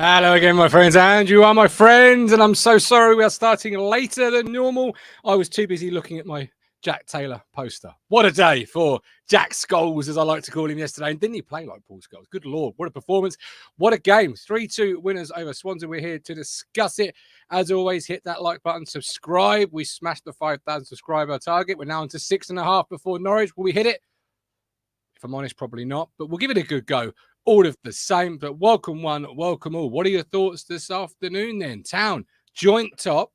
Hello again, my friends, and you are my friends, and I'm so sorry we are starting later than normal. I was too busy looking at my Jack Taylor poster. What a day for Jack Scholes, as I like to call him, yesterday. And didn't he play like Paul Scholes? Good Lord, what a performance. What a game. 3-2 winners over Swansea. We're here to discuss it. As always, hit that like button, subscribe. We smashed the 5,000 subscriber target. We're now on to 6.5 before Norwich. Will we hit it? If I'm honest, probably not, but we'll give it a good go. All of the same, but welcome one, welcome all. What are your thoughts this afternoon then? Town, joint top,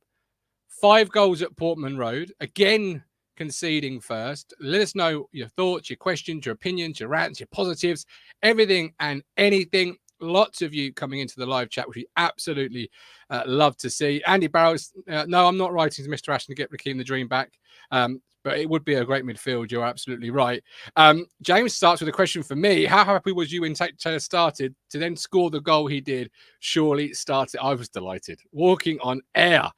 5 goals at Portman Road, again conceding first. Let us know your thoughts, your questions, your opinions, your rants, your positives, everything and anything. Lots of you coming into the live chat, which we absolutely love to see. Andy Barrows, no, I'm not writing to Mr. Ashton to get Raheem the Dream back. But it would be a great midfield. You're absolutely right. James starts with a question for me. How happy was you when Taylor started to then score the goal he did? Surely started. I was delighted. Walking on air.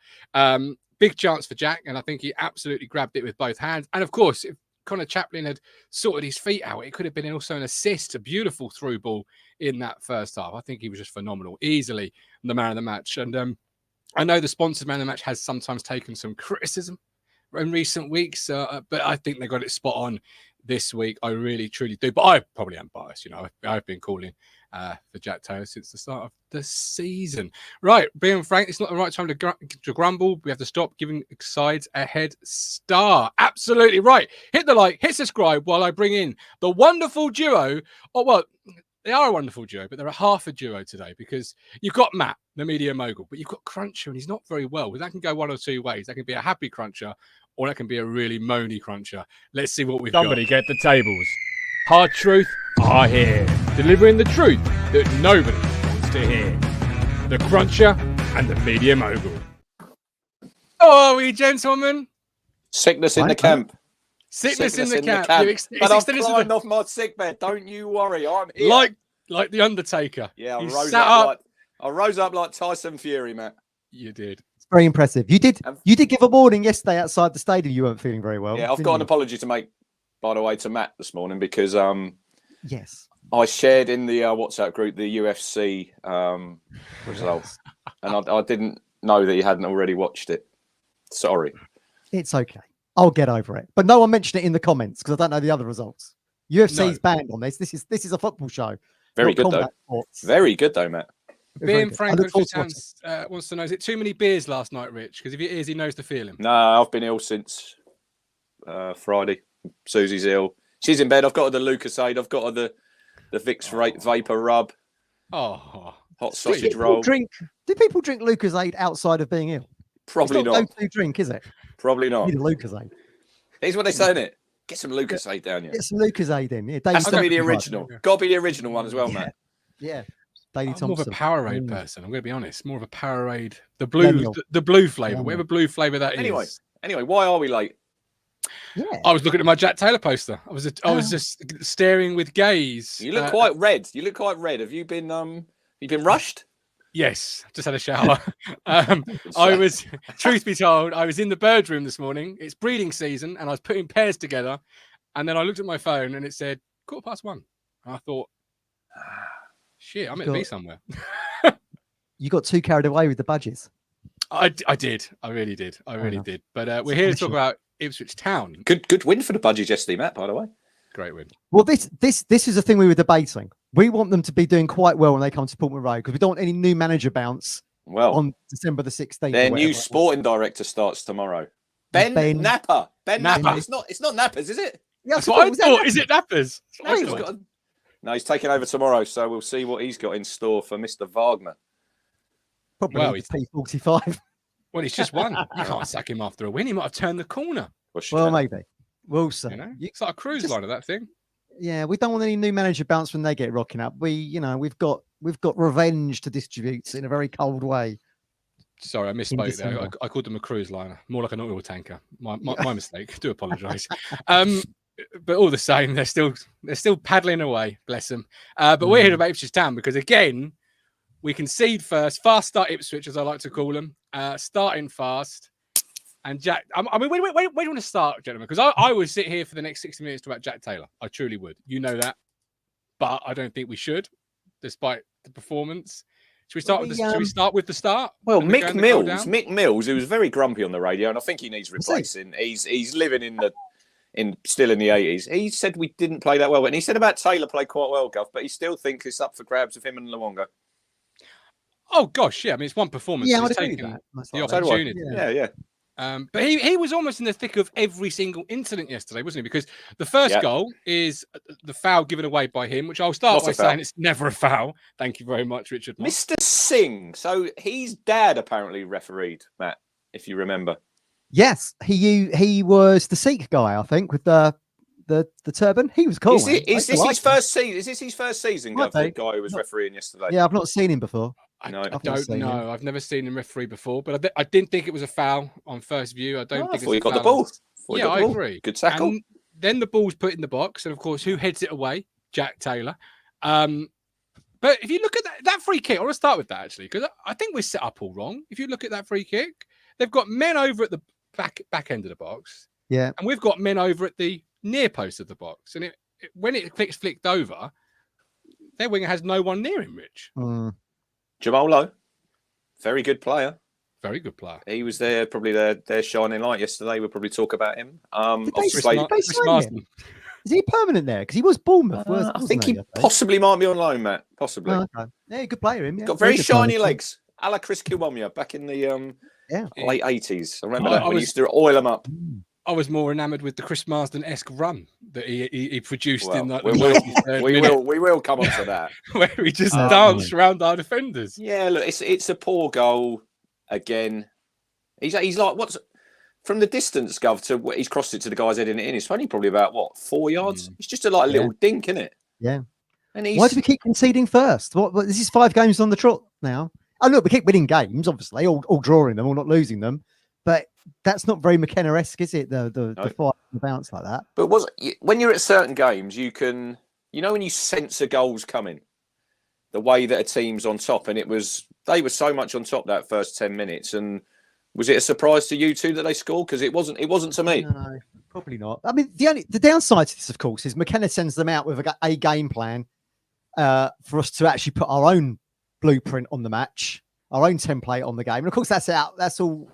Big chance for Jack, and I think he absolutely grabbed it with both hands. And of course, if Connor Chaplin had sorted his feet out, it could have been also an assist, a beautiful through ball in that first half. I think he was just phenomenal. Easily the man of the match. And I know the sponsored man of the match has sometimes taken some criticism in recent weeks, but I think they got it spot on this week. I really, truly do. But I probably am biased. You know, I've been calling for Jack Taylor since the start of the season. Right, being frank, it's not the right time to grumble. We have to stop giving sides a head start. Absolutely right. Hit the like, hit subscribe while I bring in the wonderful duo. Oh, well, they are a wonderful duo, but they're a half a duo today because you've got Matt, the media mogul, but you've got Cruncher, and he's not very well. That can go one or two ways. That can be a happy Cruncher, or that can be a really moany Cruncher. Let's see what we've got. Somebody get the tables. Hard truth are here, delivering the truth that nobody wants to hear. The Cruncher and the media mogul. Oh, are we, gentlemen? Sickness in the camp. Sickness in the camp. But I've climbed off my sick bed. Don't you worry. I'm here. Like the Undertaker. Yeah, I rose up like Tyson Fury, Matt. You did. It's very impressive. You did give a warning yesterday outside the stadium. You weren't feeling very well. Yeah, I've got an apology to make, by the way, to Matt this morning because yes, I shared in the WhatsApp group the UFC results, and I didn't know that you hadn't already watched it. Sorry. It's okay. I'll get over it. But no one mentioned it in the comments because I don't know the other results. UFC's banned on this. This is a football show. Very good though. Sports. Very good though, Matt. Being frank, Ipswich Town wants to know, is it too many beers last night, Rich? Because if it is, he knows the feeling. No, I've been ill since Friday. Susie's ill. She's in bed. I've got her the Lucasade. I've got her the Vicks Vapor Rub. Oh, hot sausage roll. Do people drink Lucasade outside of being ill? Probably not. Go-to drink, is it? Probably not. You need a Lucasade. Here's what they say in it. Get some Lucasade down here. Get some Lucasade in. Yeah, has to be the original. Got to be the original one as well, Matt. Yeah. Daily I'm Thompson. more of a Powerade person. I'm going to be honest. More of a Powerade. The blue flavour. Whatever blue flavour that is. Anyway, why are we late? Yeah. I was looking at my Jack Taylor poster. I was just staring with gaze. You look quite red. Have you been rushed? Yes, just had a shower. I was, truth be told, I was in the bird room this morning. It's breeding season, and I was putting pairs together. And then I looked at my phone, and it said 1:15. And I thought, shit, I'm meant to be somewhere. You got too carried away with the budgets. I did. I really did. But we're here to talk about Ipswich Town. Good win for the budgies yesterday, Matt, by the way. Great win. Well, this is the thing we were debating. We want them to be doing quite well when they come to Portman Road because we don't want any new manager bounce on December the 16th. Their new sporting director starts tomorrow. Ben Napper. Ben Napper. It's not Nappers, is it? Yeah, that's what I thought. Is it Nappers? No, he's taking over tomorrow, so we'll see what he's got in store for Mr. Wagner. Probably he's P45. Well, he's just won. You can't sack him after a win. He might have turned the corner. Well, maybe. We'll see. You know? It's like a cruise line of that thing. Yeah, we don't want any new manager bounce when they get rocking up. We've got revenge to distribute in a very cold way. Sorry, I misspoke there. I called them a cruise liner, more like an oil tanker. My mistake. Do apologise. But all the same, they're still paddling away. Bless them. But we're here about Ipswich Town because again, we concede first. Fast start Ipswich, as I like to call them. Starting fast. And Jack, I mean, where do you want to start, gentlemen? Because I would sit here for the next 60 minutes to talk about Jack Taylor. I truly would. You know that. But I don't think we should, despite the performance. Should we start with the start? Well, Mick Mills, who was very grumpy on the radio, and I think he needs replacing. He's living still in the 80s. He said we didn't play that well, and he said about Taylor played quite well, Guff, but he still thinks it's up for grabs of him and Luongo. Oh gosh, yeah. I mean, it's one performance. Yeah, he's taken the opportunity. Yeah. But he was almost in the thick of every single incident yesterday, wasn't he? Because the first goal is the foul given away by him, which I'll start by saying it's never a foul. Thank you very much, Richard. Mr. Singh. So his dad apparently refereed, Matt, if you remember. Yes, he was the Sikh guy, I think, with the turban. He was cool. Is this his first season? Is this his first season, Guff, the guy who was refereeing yesterday? Yeah, I've not seen him before. I don't know. I've never seen him referee before, but I didn't think it was a foul on first view. I thought he got the ball. Yeah, I agree. Good tackle. And then the ball's put in the box, and of course, who heads it away? Jack Taylor. But if you look at that free kick, I want to start with that actually, because I think we're set up all wrong. If you look at that free kick, they've got men over at the back end of the box, and we've got men over at the near post of the box, and when it flicked over, their winger has no one near him. Rich. Jamal Lowe, very good player. Very good player. He was there, probably their shining light yesterday. We'll probably talk about him. Is he permanent there? Because he was Bournemouth. I think he possibly might be on loan, Matt. Possibly. Oh, okay. Yeah, good player. Him. Yeah. Got very shiny legs, a la Chris Kiwomya back in the late 80s. I remember that when he used to oil them up. I was more enamoured with the Chris Marsden-esque run that he produced in that. We will come on to that. Where he just danced around our defenders. Yeah, look, it's a poor goal again. He's like, what's from the distance, Gov, to he's crossed it to the guy's heading it in. It's only probably about 4 yards. It's just a little dink, isn't it? Yeah. And why do we keep conceding first? What this is 5 games on the trot now. Oh look, we keep winning games, obviously, all drawing them, all not losing them. But that's not very McKenna-esque, is it? The fight and the bounce like that. But when you're at certain games, you can, when you sense a goal's coming, the way that a team's on top, and they were so much on top that first 10 minutes. And was it a surprise to you two that they scored? Because it wasn't to me. No, probably not. I mean, the downside to this, of course, is McKenna sends them out with a game plan for us to actually put our own blueprint on the match, our own template on the game, and of course that's all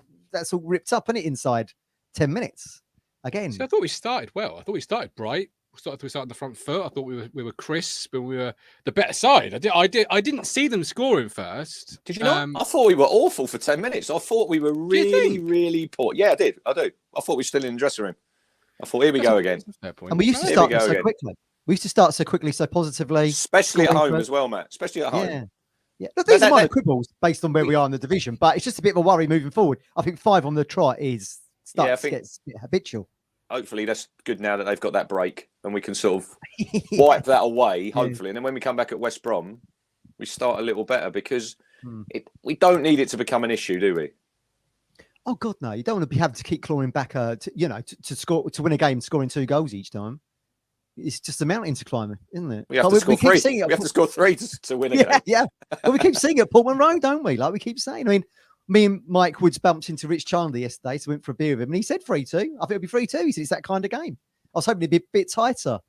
ripped up, isn't it, inside 10 minutes again. So I thought we started well. I thought we started bright. We started on the front foot. I thought we were crisp, and we were the better side. I didn't see them scoring first. Did you not? I thought we were awful for 10 minutes. I thought we were really poor. Yeah, I did. I do. I thought we were still in the dressing room. I thought, here we go again. And we used to start so quickly. We used to start so quickly, so positively. Especially at home as well, Matt. Especially at home. Yeah, look, these are minor quibbles based on where we are in the division, but it's just a bit of a worry moving forward. I think 5 on the trot starts to get a bit habitual. Hopefully that's good now that they've got that break and we can sort of wipe that away, hopefully. And then when we come back at West Brom, we start a little better because we don't need it to become an issue, do we? Oh, God, no. You don't want to be having to keep clawing back, to score, to win a game, scoring 2 goals each time. It's just a mountain to climb, isn't it? We have to score 3. We have to score 3 to win a game. Yeah. Well, we keep seeing it at Portman Road, don't we? Like we keep saying. I mean, me and Mike Woods bumped into Rich Chandler yesterday, so went for a beer with him, and he said 3-2. I think it'll be 3-2. He said it's that kind of game. I was hoping it'd be a bit tighter,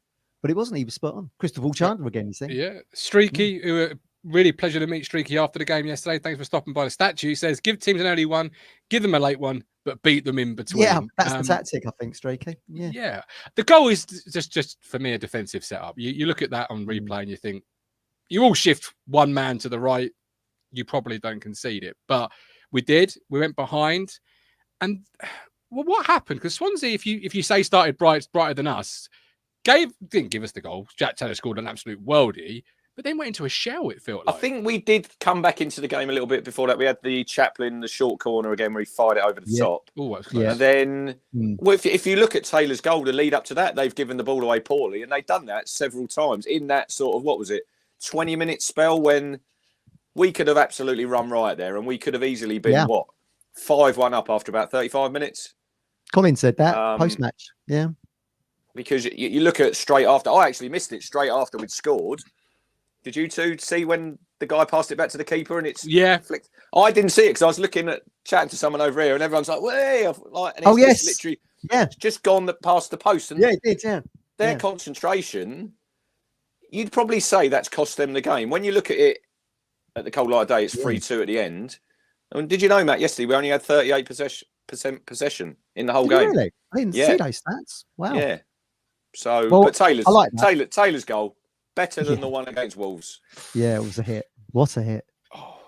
but it wasn't. He was spot on. Christopher Chandler again, you see. Yeah. Streaky, who really pleasure to meet Streaky after the game yesterday. Thanks for stopping by the statue. He says, give teams an early one, give them a late one, but beat them in between. Yeah, that's the tactic, I think, Streaky. Yeah. The goal is just for me, a defensive setup. You look at that on replay and you think, you all shift one man to the right, you probably don't concede it. But we did. We went behind. And well, what happened? Because Swansea, if you say started brighter than us, didn't give us the goal. Jack Taylor scored an absolute worldie, but then went into a shell, it felt like. I think we did come back into the game a little bit before that. We had the Chaplin, the short corner again, where he fired it over the top. Oh, that was close. And then, well, if you look at Taylor's goal, the lead up to that, they've given the ball away poorly, and they've done that several times in that sort of, 20-minute spell when we could have absolutely run riot there, and we could have easily been, 5-1 up after about 35 minutes. Colin said that Um, post-match. Yeah. Because you look at straight after. I actually missed it straight after we'd scored. Did you two see when the guy passed it back to the keeper and it's flicked? I didn't see it because I was chatting to someone over here and everyone's like, "Way!" Like, and it's literally just gone past the post. And yeah, it did. Yeah, their concentration. You'd probably say that's cost them the game. When you look at it at the cold light of day, it's 3-2 at the end. And did you know, Matt? Yesterday we only had 38% possession in the whole game. Really? I didn't see those stats. Wow. Yeah. So, Well, but Taylor's I like that. Taylor's goal better than the one against Wolves. Yeah, it was a hit. What a hit! Oh,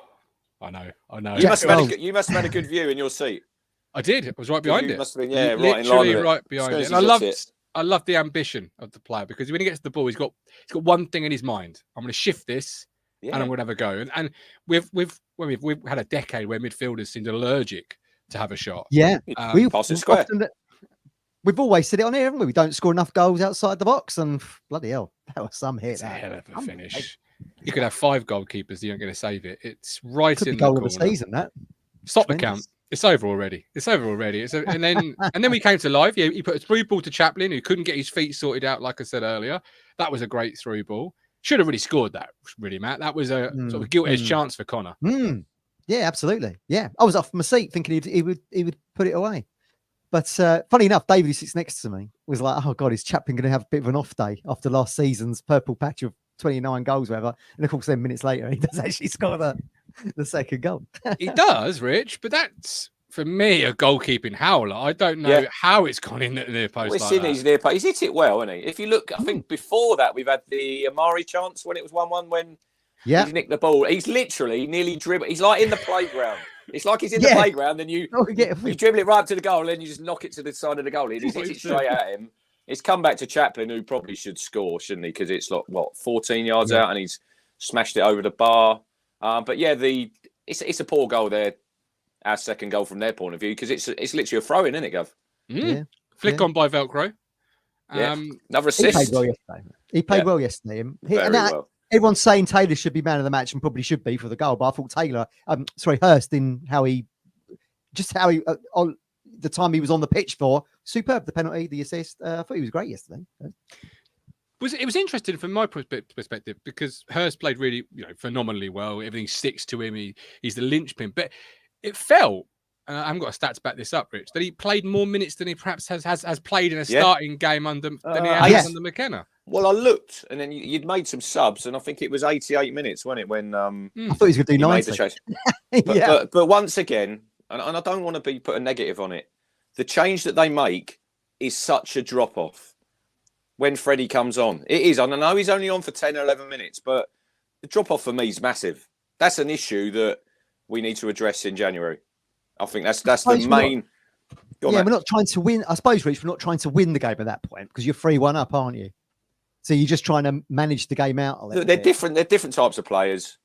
I know. You must have had a good view in your seat. I did. I was right behind it. Must have been, literally right behind it. And I love the ambition of the player because when he gets the ball, he's got one thing in his mind. I'm going to shift this, and I'm going to have a go. And we've had a decade where midfielders seemed allergic to have a shot. Yeah, pass it square. We've always said it on here, haven't we? We don't score enough goals outside the box, and bloody hell, that was some hit. It's a hell of a finish. You could have 5 goalkeepers, you aren't going to save it. It's right in the goal corner. of the season. That stop the count. It's over already. And then we came to life. Yeah, he put a through ball to Chaplin, who couldn't get his feet sorted out, like I said earlier. That was a great through ball. Should have really scored that, really, Matt. That was a sort of guilt-edged chance for Connor. Yeah, absolutely. Yeah, I was off my seat thinking he would put it away. But funny enough, David, who sits next to me, was like, "Oh God, is Chaplin going to have a bit of an off day after last season's purple patch of 29 goals, whatever?" And of course, then minutes later, he does actually score the second goal. He does, Rich, but that's for me a goalkeeping howler. I don't know how it's gone in the near post. Well, it's in his near post. He's hit it well, hasn't he? If you look, I think before that we've had the Amari chance when it was 1-1 when he's nicked the ball. He's literally nearly dribbled. He's like in the playground. It's like he's in the playground, then you dribble it right up to the goal, and you just knock it to the side of the goal. He's hit it straight at him. It's come back to Chaplin, who probably should score, shouldn't he? Because it's like 14 yards out, and he's smashed it over the bar. But yeah, it's a poor goal there. Our second goal from their point of view, because it's literally a throw in, isn't it, Gov? Yeah. Flick on by Velcro. Another assist. He played well yesterday. Very well. Everyone's saying Taylor should be man of the match and probably should be for the goal, but I thought Hurst in how he on the time he was on the pitch for superb. The penalty, the assist. I thought he was great yesterday. It was interesting from my perspective because Hurst played really phenomenally well. Everything sticks to him. He's the linchpin, but it felt. I haven't got a stat to back this up, Rich. That he played more minutes than he perhaps has played in a starting game than he has under McKenna. Well, I looked, and then you'd made some subs, and I think it was 88 minutes, wasn't it? When I thought he was going to do 90. But once again, and I don't want to put a negative on it, the change that they make is such a drop off when Freddie comes on. It is. I know he's only on for 10 or 11 minutes, but the drop off for me is massive. That's an issue that we need to address in January. I think that's the main. We're not trying to win. I suppose, Rich, we're not trying to win the game at that point because you're 3-1 up, aren't you? So you're just trying to manage the game out. They're different. They're different types of players.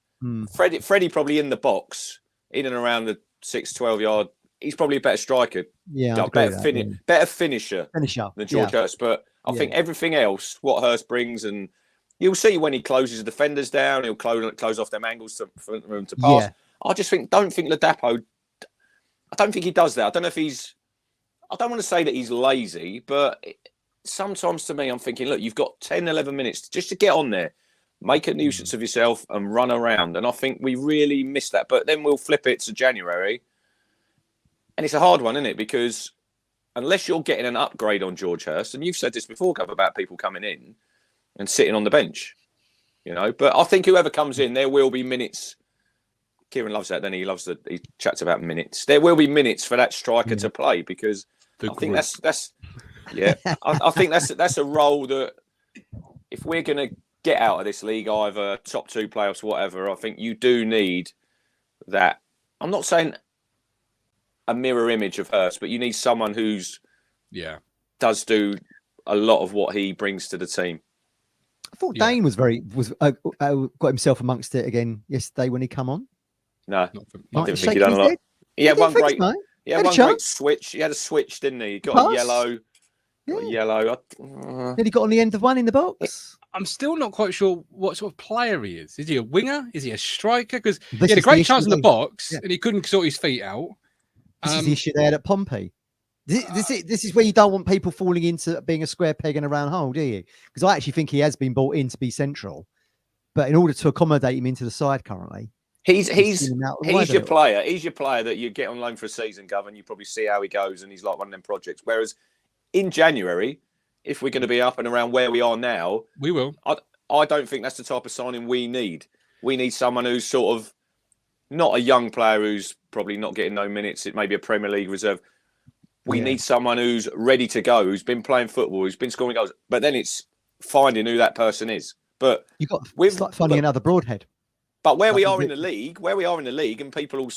Freddie probably in the box, in and around the 6-12 yard. He's probably a better striker. Yeah, better finisher than George Hurst. But I think everything else, what Hurst brings, and you'll see when he closes the defenders down, he'll close off them angles for room to pass. Yeah. I just don't think Ladapo. I don't think he does that. I don't know if he's. I don't want to say that he's lazy, but sometimes to me, I'm thinking, look, you've got 10, 11 minutes just to get on there, make a nuisance of yourself and run around. And I think we really missed that. But then we'll flip it to January. And it's a hard one, isn't it? Because unless you're getting an upgrade on George Hurst, and you've said this before, Gov, about people coming in and sitting on the bench, But I think whoever comes in, there will be minutes. Kieran loves that, then he chats about minutes. There will be minutes for that striker to play because I think that's I think that's a role that if we're going to get out of this league, either top 2 playoffs, whatever, I think you do need that. I'm not saying a mirror image of Hurst, but you need someone who's does do a lot of what he brings to the team. I thought Dane got himself amongst it again yesterday when he come on. No, I didn't think he done a lot. He had one great switch. He had a switch, didn't he? He got a yellow. Then he got on the end of one in the box. I'm still not quite sure what sort of player he is. Is he a winger? Is he a striker? Because he had a great chance in the box and he couldn't sort his feet out. This is the issue there at Pompey. This is where you don't want people falling into being a square peg in a round hole, do you? Because I actually think he has been brought in to be central, but in order to accommodate him into the side currently, he's your player. He's your player that you get on loan for a season, Gov, and you probably see how he goes, and he's like one of them projects. Whereas in January, if we're going to be up and around where we are now, we will. I don't think that's the type of signing we need. We need someone who's sort of not a young player who's probably not getting no minutes. It may be a Premier League reserve. We need someone who's ready to go, who's been playing football, who's been scoring goals. But then it's finding who that person is. But it's like finding another Broadhead. But where we are in the league, and people,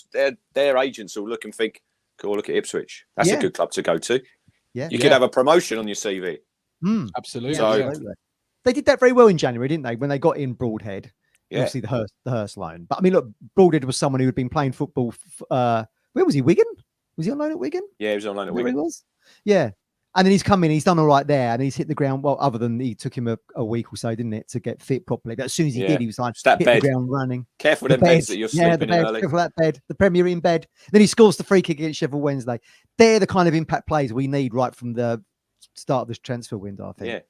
their agents will look and think, "Cool, look at Ipswich. That's a good club to go to." Yeah, you could have a promotion on your CV. Absolutely. So, they did that very well in January, didn't they? When they got in Broadhead, obviously the Hurst loan. But I mean, look, Broadhead was someone who had been playing football. Where was he? Wigan? Was he on loan at Wigan? Yeah, he was on loan at Wigan. He was. Yeah. And then he's come in, he's done all right there, and he's hit the ground. Well, other than he took him a week or so, didn't it, to get fit properly. But as soon as he did, he was like, hit the ground running. Careful with them beds that you're sleeping in early. Careful that bed. The Premier in bed. Then he scores the free kick against Sheffield Wednesday. They're the kind of impact plays we need right from the start of this transfer window, I think.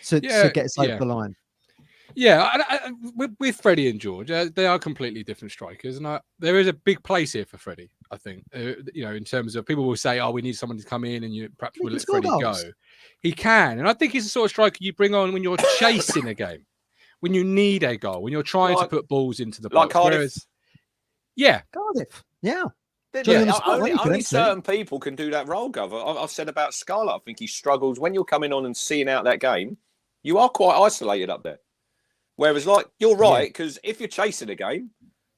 To get us over the line. Yeah, with Freddie and George, they are completely different strikers, and there is a big place here for Freddie. I think, in terms of people will say, "Oh, we need someone to come in," and perhaps we'll let Freddie go. He can, and I think he's the sort of striker you bring on when you're chasing a game, when you need a goal, when you're trying to put balls into the box. Like Cardiff. Cardiff. Yeah. Only certain people can do that role, Gov. I've said about Scarlett, I think he struggles when you're coming on and seeing out that game. You are quite isolated up there. Whereas, you're right, because if you're chasing a game,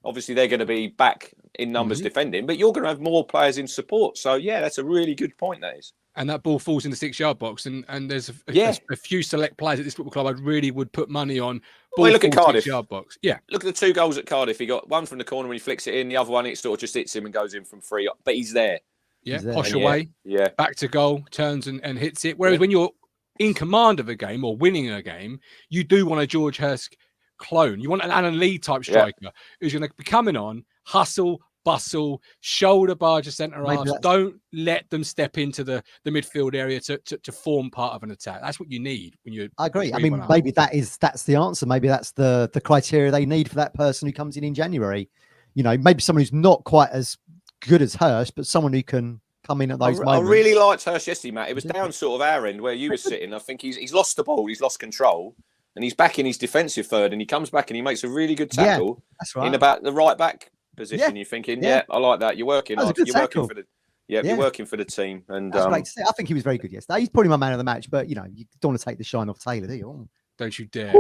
obviously they're going to be back in numbers defending, but you're going to have more players in support. So, that's a really good point, that is. And that ball falls in the 6-yard box, and there's a few select players at this football club I would put money on. Look at Cardiff. 6-yard box. Yeah. Look at the 2 goals at Cardiff. He got one from the corner when he flicks it in, the other one, it sort of just hits him and goes in from free. But he's there. Yeah, posh away. Yeah. Back to goal, turns and hits it. Whereas when you're in command of a game or winning a game, you do want a George Hurst clone. You want an Alan Lee type striker who's going to be coming on, hustle, bustle, shoulder barge a centre half. Don't let them step into the midfield area to form part of an attack. That's what you need when you. I agree. I mean, maybe that's the answer. Maybe that's the criteria they need for that person who comes in January. Maybe someone who's not quite as good as Hurst, but someone who can come in at those moments. I really liked Hurst yesterday, Matt. It was down sort of our end where you were sitting. I think he's lost the ball, he's lost control, and he's back in his defensive third, and he comes back and he makes a really good tackle in about the right back position. You're thinking, I like that. You're working hard. You're working for the you're working for the team. And that's great to see. I think he was very good yesterday. He's probably my man of the match, but you don't want to take the shine off Taylor, do you? Don't you dare.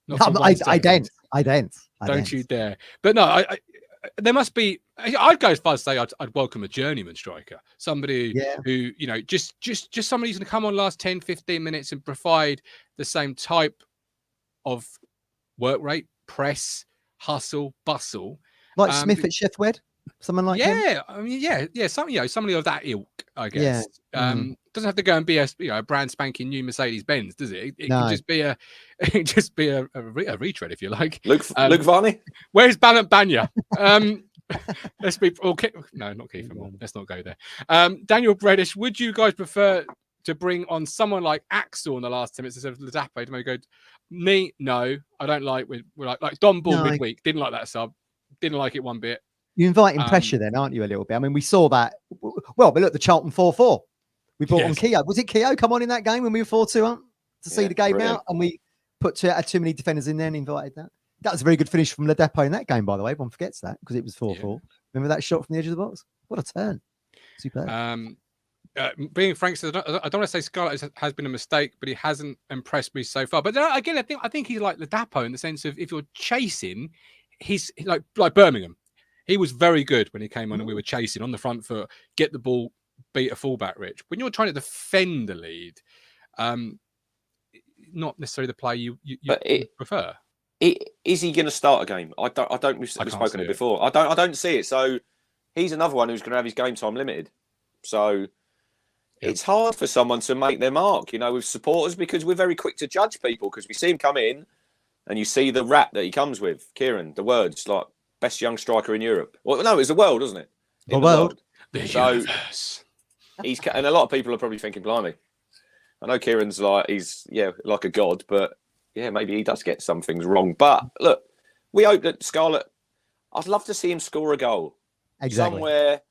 I don't. Don't you dare. But no, there must be. I'd go as far as say I'd welcome a journeyman striker, somebody who just somebody who's going to come on last 10, 15 minutes and provide the same type of work rate, press, hustle, bustle, like Smith at Sheffield, someone like him. I mean, somebody of that ilk, I guess. Doesn't have to go and be a brand spanking new Mercedes Benz, does it? It can just be a retread, if you like. Luke Varney. Where's Banya? Let's be no, not Keith. Let's not go there. Daniel Bredish, would you guys prefer to bring on someone like Axel in the last 10 minutes instead of Ladapo to maybe go? Me, no, I don't like. We're like Don Ball midweek. Didn't like that sub. Didn't like it one bit. You're inviting pressure then, aren't you? A little bit. I mean, we saw that. Well, but look, the Charlton 4-4. We brought on Keogh. Was it Keogh come on in that game when we were 4-2 up to see the game out, and we had too many defenders in there and invited that. That was a very good finish from Ladapo in that game, by the way. Everyone forgets that because it was 4-4. Remember that shot from the edge of the box? What a turn! Superb. Being frank, I don't want to say Scarlett has been a mistake, but he hasn't impressed me so far. But again, I think he's like Ladapo in the sense of if you're chasing, he's like Birmingham. He was very good when he came on and we were chasing on the front foot, get the ball, beat a fullback, Rich. When you're trying to defend the lead, not necessarily the play you prefer. Is he going to start a game? I don't. We've spoken it before. I don't see it. So he's another one who's going to have his game time limited. So it's hard for someone to make their mark, with supporters because we're very quick to judge people because we see him come in and you see the rap that he comes with. Kieran, the words like best young striker in Europe. Well, no, it's the world, isn't it? The world. The So- universe. And a lot of people are probably thinking, blimey, I know Kieran's he's like a god, but yeah, maybe he does get some things wrong. But look, we hope that Scarlett, I'd love to see him score a goal. Exactly. Somewhere,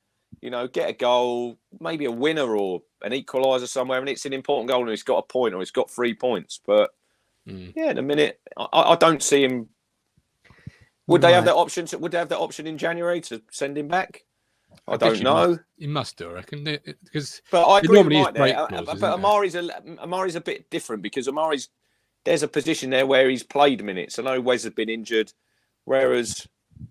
get a goal, maybe a winner or an equaliser somewhere, and it's an important goal and he's got a point or he's got 3 points. But yeah, in a minute, I don't see him. Would they have that option? Would they have that option in January to send him back? I don't know. You must do, I reckon, because But I agree with normally is Mike there. break clauses, But isn't Amari's a bit different because there's a position there where he's played minutes. I know Wes has been injured, whereas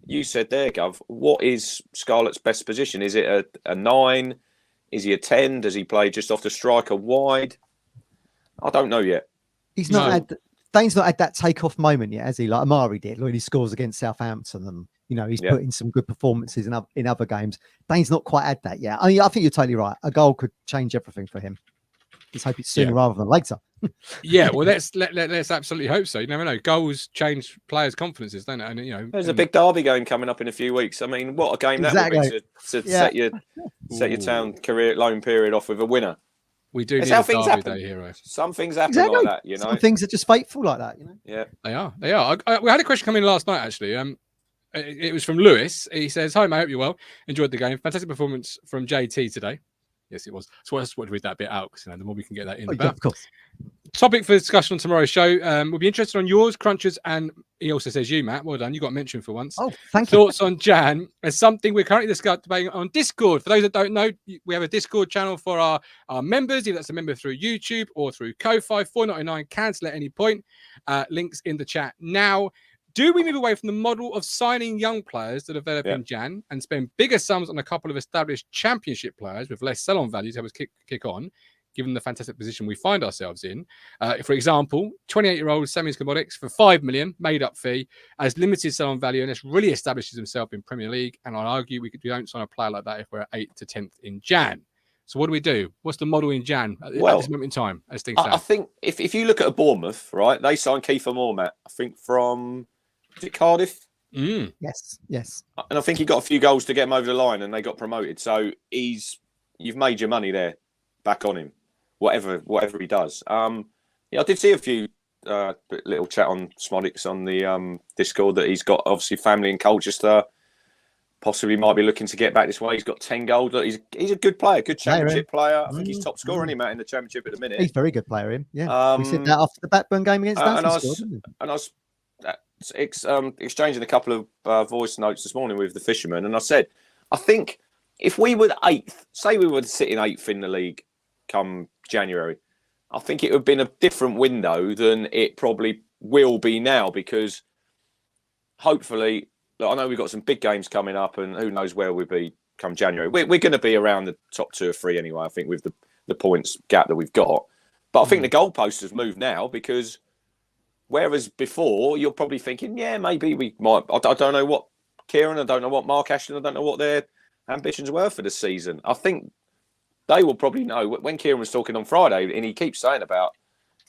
you said there, Gov, what is Scarlett's best position? Is it a 9? Is he a 10? Does he play just off the striker wide? I don't know yet. He's not had Dane's not had that take-off moment yet, has he? Like Amari did when he scores against Southampton, and he's put in some good performances in other games. Dane's not quite had that yet. I mean, I think you're totally right. A goal could change everything for him. Let's hope it's sooner rather than later. Yeah, well, let's absolutely hope so. You never know. Goals change players' confidences, don't it? And There's a big derby game coming up in a few weeks. I mean, what a game that would be to set your town career loan period off with a winner. We do It's need how a things derby happen. day hero. Some things happen like that, Some things are just fateful like that, Yeah, They are. We had a question come in last night, actually. It was from Lewis. He says, "Hi, mate. Hope you're well. Enjoyed the game. Fantastic performance from JT today." Yes, it was. So I just want to read that bit out because the more we can get that in. Of course. Topic for discussion on tomorrow's show. We'll be interested on yours, Crunchers, and he also says you, Matt. Well done. You got mentioned for once. Oh, thank you. Thoughts on Jan as something we're currently debating on Discord. For those that don't know, we have a Discord channel for our members. If that's a member through YouTube or through Ko-Fi, $4.99, cancel at any point. Links in the chat now. Do we move away from the model of signing young players to develop in Jan and spend bigger sums on a couple of established championship players with less sell-on value to help us kick on, given the fantastic position we find ourselves in? For example, 28-year-old Samuel Skabodics for $5 million, made-up fee, has limited sell-on value and has really established himself in Premier League. And I'd argue we don't sign a player like that if we're 8th to 10th in Jan. So what do we do? What's the model in Jan at this moment in time, as things stand? I think if you look at a Bournemouth, right, they signed Kiefer Moore, Matt, I think from... Is it Cardiff? Yes. And I think he got a few goals to get him over the line and they got promoted. So you've made your money there back on him, whatever he does. I did see a few little chat on Smodics on the Discord that he's got obviously family in Colchester. Possibly might be looking to get back this way. He's got 10 goals. He's a good player, good championship player. I think he's top scorer, isn't he, Matt, in the championship at the minute. He's a very good player, him. Yeah. We said that after the Blackburn game against us. I was exchanging a couple of voice notes this morning with the fisherman, and I said, I think if we were 8th, say we were sitting 8th in the league come January, I think it would have been a different window than it probably will be now, because hopefully, look, I know we've got some big games coming up and who knows where we'll be come January. We're going to be around the top 2 or 3 anyway, I think, with the points gap that we've got. But I think the goalpost has moved now, because whereas before, you're probably thinking, yeah, maybe we might. I don't know what Kieran, I don't know what Mark Ashton, I don't know what their ambitions were for the season. I think they will probably know. When Kieran was talking on Friday, and he keeps saying about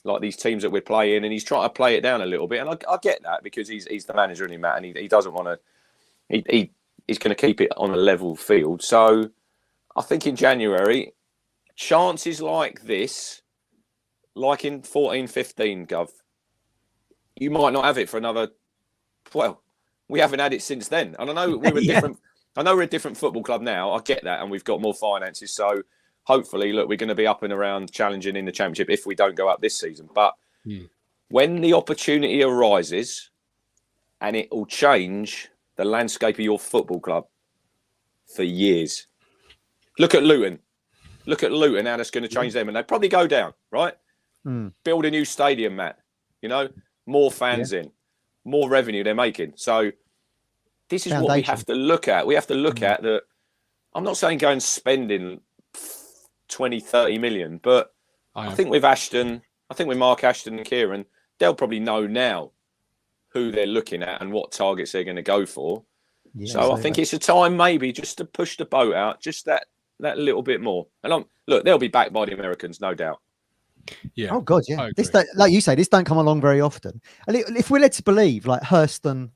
like these teams that we're playing, and he's trying to play it down a little bit. And I get that, because he's the manager, isn't he, Matt? And he doesn't want to. He's going to keep it on a level field. So I think in January, chances like this, like in 14-15, Gov, you might not have it for another. Well, we haven't had it since then, and I know we're a different. I know we're a different football club now. I get that, and we've got more finances. So hopefully, look, we're going to be up and around challenging in the championship if we don't go up this season. But when the opportunity arises, and it will change the landscape of your football club for years. Look at Luton. Look at Luton. How that's going to change them, and they probably go down. Right? Build a new stadium, Matt. More fans in, more revenue they're making. So this is what we have to look at. We have to look at that. I'm not saying go and spending 20, 30 million, but I think with Ashton, I think with Mark Ashton and Kieran, they'll probably know now who they're looking at and what targets they're going to go for. Yeah, so I think it's a time maybe just to push the boat out, just that little bit more. And look, they'll be backed by the Americans, no doubt. Yeah. Oh God, yeah. This like you say, this don't come along very often. And if we're led to believe, like Hurston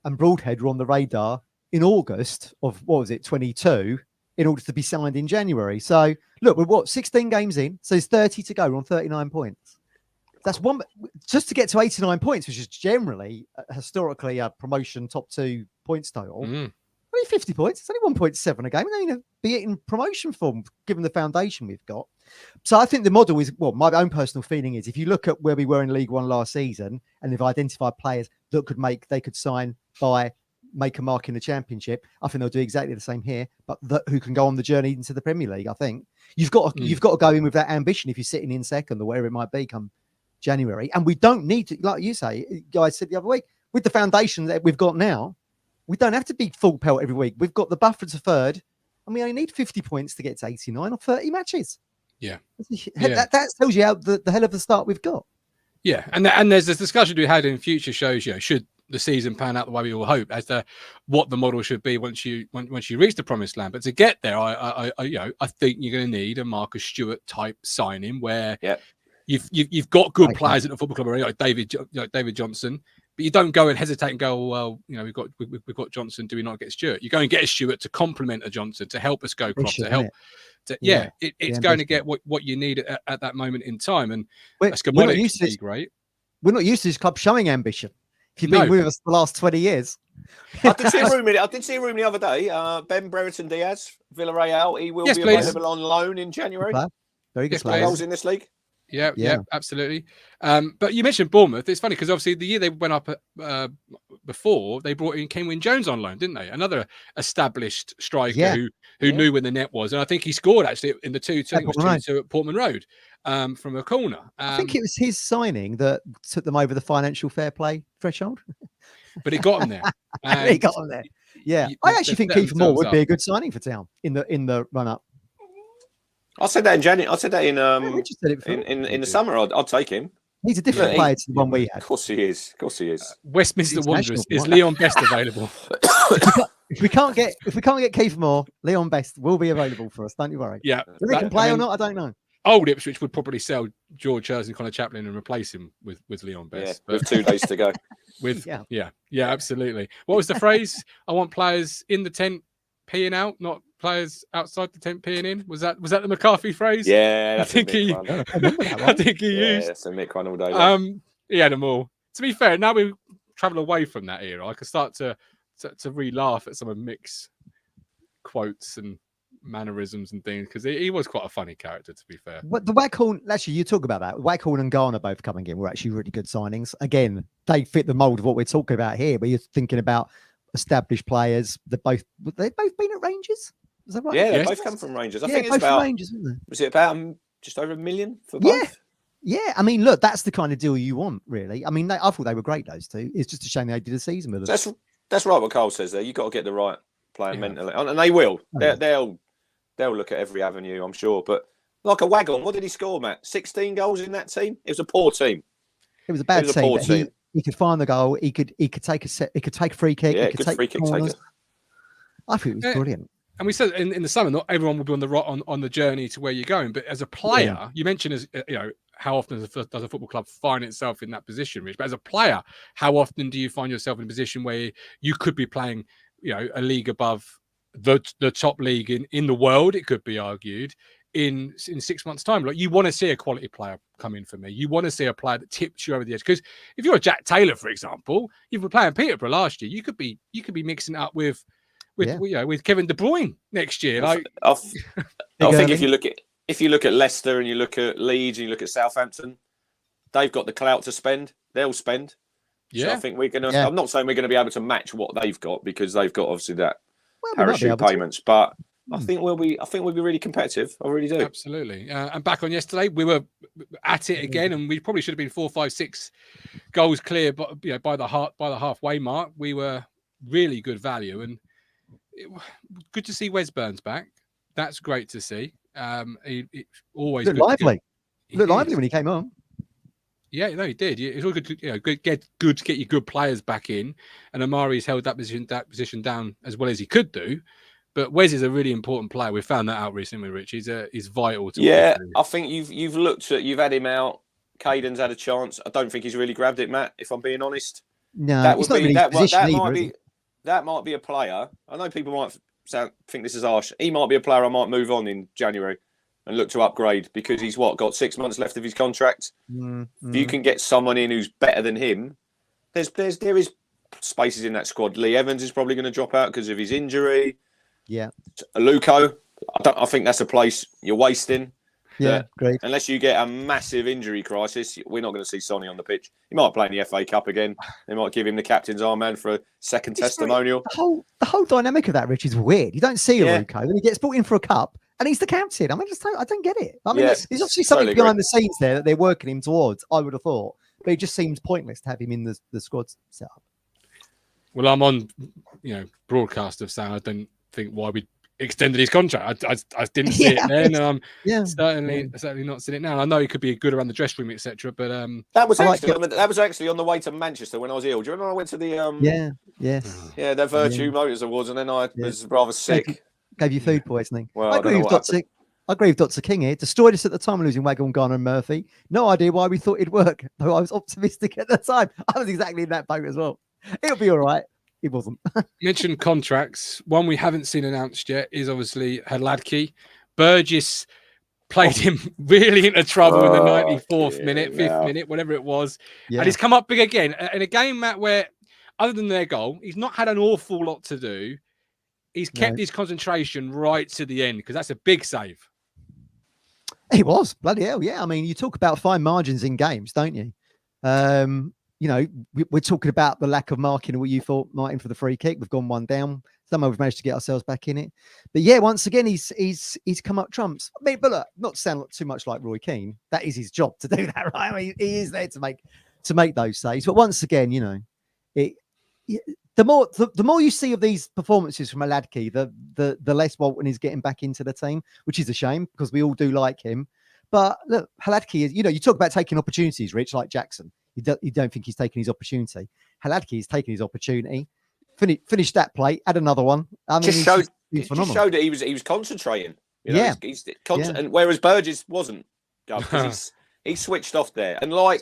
and Broadhead were on the radar in August of 22, in order to be signed in January. So look, we're what, 16 games in, so there's 30 to go. We're on 39 points. That's one just to get to 89 points, which is generally historically a promotion top 2 points total. Only 50 points. It's only 1.7 a game. We don't even be in promotion form given the foundation we've got. So I think the model is, well, my own personal feeling is, if you look at where we were in League One last season and they've identified players that they could sign by make a mark in the Championship, I think they'll do exactly the same here, but who can go on the journey into the Premier League. I think you've got to go in with that ambition if you're sitting in second or wherever it might be come January. And we don't need to, like you say, guys said the other week, with the foundation that we've got now, we don't have to be full pelt every week. We've got the buffer to third, and we only need 50 points to get to 89 or 30 matches. Yeah. That tells you how the hell of a start we've got. Yeah. And there's this discussion we had in future shows, should the season pan out the way we all hope, as to what the model should be once you reach the promised land. But to get there, I think you're going to need a Marcus Stewart type signing where you've got good players at the football club already, like David Johnson. But you don't go and hesitate and go, well, we've got Johnson. Do we not get Stewart? You go and get a Stewart to complement a Johnson, to help us go crop, to help. It's going to get what you need at that moment in time. And that's great. We're not used to this club showing ambition. If you've been with us the last 20 years. I did see a room the other day. Ben Brereton Diaz, Villarreal. He will be available on loan in January. Very good. Goals in this league. Yeah, absolutely. But you mentioned Bournemouth. It's funny because obviously the year they went up before, they brought in Kenwyne Jones on loan, didn't they? Another established striker who knew when the net was, and I think he scored actually in the 2-2 at Portman Road from a corner. I think it was his signing that took them over the financial fair play threshold. But it got them there. He got them there. Yeah, I actually think Kiefer Moore would be a good signing for Town in the run up. I said that in January. I said that in the summer. I'd take him. He's a different player to the one we had. Of course he is. Westminster Wanderers, is Leon Best available? If we can't get Kiefer Moore, Leon Best will be available for us. Don't you worry. Yeah, whether he can play or not, I don't know. Old Ipswich would probably sell George Hurst and Connor Chaplin and replace him with Leon Best. With 2 days to go. Absolutely. What was the phrase? I want players in the tent peeing out, not players outside the tent peeing in. Was that the McCarthy phrase? Yeah, I think he used. That's a Mick one all day. He had them all. To be fair, now we travel away from that era, I can start to re-laugh at some of Mick's quotes and mannerisms and things, because he was quite a funny character, to be fair. But the Waghorn, actually, you talk about that. Waghorn and Garner both coming in were actually really good signings. Again, they fit the mold of what we're talking about here, where you're thinking about established players. They've both been at Rangers. Is that right? Yeah, they both come from Rangers. I think it's about Rangers, isn't it? Was it about just over $1 million for both? Yeah. I mean, look, that's the kind of deal you want, really. I mean, I thought they were great, those two. It's just a shame they did a season with them. That's right. What Carl says there. You've got to get the right player mentally, and they will. They'll look at every avenue, I'm sure. But like a Waghorn, what did he score, Matt? 16 goals in that team. It was a poor team. It was a bad team. He could find the goal. He could take a set. He could take a free kick. Yeah, he could take free kick. I think it was brilliant. And we said in the summer, not everyone will be on the journey to where you're going. But as a player, you mentioned how often does a football club find itself in that position, Rich? But as a player, how often do you find yourself in a position where you could be playing, a league above the top league in the world? It could be argued in 6 months' time. Like, you want to see a quality player come in for me. You want to see a player that tips you over the edge. Because if you're a Jack Taylor, for example, you were playing Peterborough last year, you could be mixing it up with Kevin De Bruyne next year. Like, I think if you look at Leicester and you look at Leeds and you look at Southampton, they've got the clout to spend. They'll spend. Yeah, so I think we're gonna. Yeah. I'm not saying we're going to be able to match what they've got, because they've got obviously that parachute payments, but I think we'll be really competitive. I really do. Absolutely. And back on yesterday, we were at it again, and we probably should have been 4, 5, 6 goals clear, but by the halfway mark, we were really good value, and good to see Wes Burns back. That's great to see. He always looked lively. Looked lively when he came on. Yeah, no, he did. It's all good to get your good players back in, and Amari's held that position down as well as he could do. But Wes is a really important player. We found that out recently, Rich. He's vital to. Yeah, I think you've had him out. Caden's had a chance. I don't think he's really grabbed it, Matt. If I'm being honest, no, that might be a player. I know people might think this is harsh. He might be a player I might move on in January and look to upgrade because he's got 6 months left of his contract. If you can get someone in who's better than him, there is spaces in that squad. Lee Evans is probably going to drop out because of his injury. Yeah. Aluko, I think that's a place you're wasting. Yeah, great. Unless you get a massive injury crisis, we're not going to see Sonny on the pitch. He might play in the FA Cup again. They might give him the captain's armband for a second testimonial. The whole dynamic of that, Rich, is weird. You don't see Aluko, and he gets brought in for a cup, and he's the captain. I mean, I don't get it. I mean, there's obviously something behind the scenes there that they're working him towards, I would have thought. But it just seems pointless to have him in the squad setup. Well, I'm on, broadcast of saying I don't think why we extended his contract. I didn't see it then, and I'm certainly not seeing it now. I know he could be good around the dressing room, etc. But that was actually on the way to Manchester when I was ill. Do you remember I went to the the Virtue Motors Awards, and then I was rather sick. Gave you food poisoning. Well, I agree with Dr. King here. Destroyed us at the time of losing Wagon, Garner and Murphy. No idea why we thought it'd work, though I was optimistic at the time. I was exactly in that boat as well. It'll be all right. It wasn't. Mentioned contracts. One we haven't seen announced yet is obviously Hladky. Burgess played him really into trouble in the 94th minute, 5th minute, whatever it was. Yeah. And he's come up big again. In a game, Matt, where other than their goal, he's not had an awful lot to do. He's kept his concentration right to the end because that's a big save. He was. Bloody hell, yeah. I mean, you talk about fine margins in games, don't you? We're talking about the lack of marking of what you thought, Martin, for the free kick. We've gone one down. Somehow we've managed to get ourselves back in it. But yeah, once again, he's come up trumps. I mean, but look, not to sound too much like Roy Keane, that is his job to do that, right? I mean, he is there to make those saves. But once again, the more you see of these performances from Hladky, the less Walton is getting back into the team, which is a shame because we all do like him. But look, Hladky is, you talk about taking opportunities, Rich, like Jackson. You don't think he's taking his opportunity. Hladky is taking his opportunity. Finished that play, add another one. I mean, just showed that he was concentrating. And whereas Burgess wasn't, because he switched off there. And I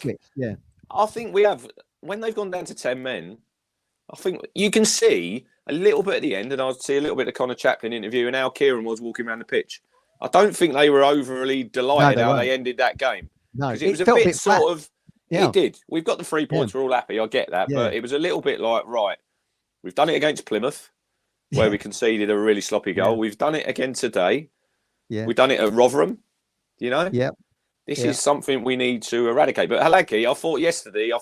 think we have, when they've gone down to 10 men, I think you can see a little bit at the end, and I'll see a little bit of Connor Chaplin interview and how Kieran was walking around the pitch. I don't think they were overly delighted how they ended that game. No, because it was a bit sort of. Yeah. It did. We've got the 3 points. We're all happy. I get that. But it was a little bit like, right, we've done it against Plymouth, where we conceded a really sloppy goal. We've done it again today. Yeah. We've done it at Rotherham. This is something we need to eradicate. But Hladky, I thought yesterday,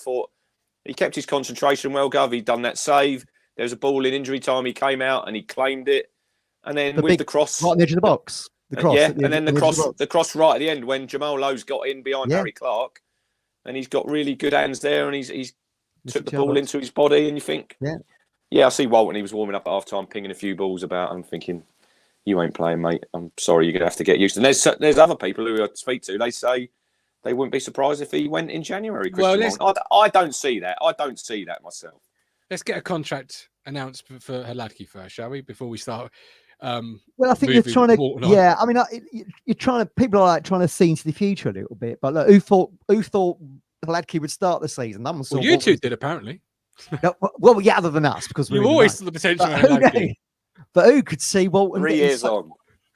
he kept his concentration well, Gov. He'd done that save. There was a ball in injury time. He came out and he claimed it. And then with the cross. Right on the edge of the box. The cross right at the end when Jamal Lowe's got in behind Harry Clark. And he's got really good hands there, and he's took the ball into his body. And you think, I see Walton. He was warming up at half time, pinging a few balls about. I'm thinking, you ain't playing, mate. I'm sorry, you're gonna have to get used to. And there's other people who I speak to. They say they wouldn't be surprised if he went in January. I don't see that. I don't see that myself. Let's get a contract announced for Hladky first, shall we? Before we start. Well, I think you're trying to. Yeah, I mean, you're trying to. People are trying to see into the future a little bit. But look, who thought Hladky would start the season? That was you two did apparently. Well, yeah, other than us, because you always saw the potential. But who could see Walton? 3 years on.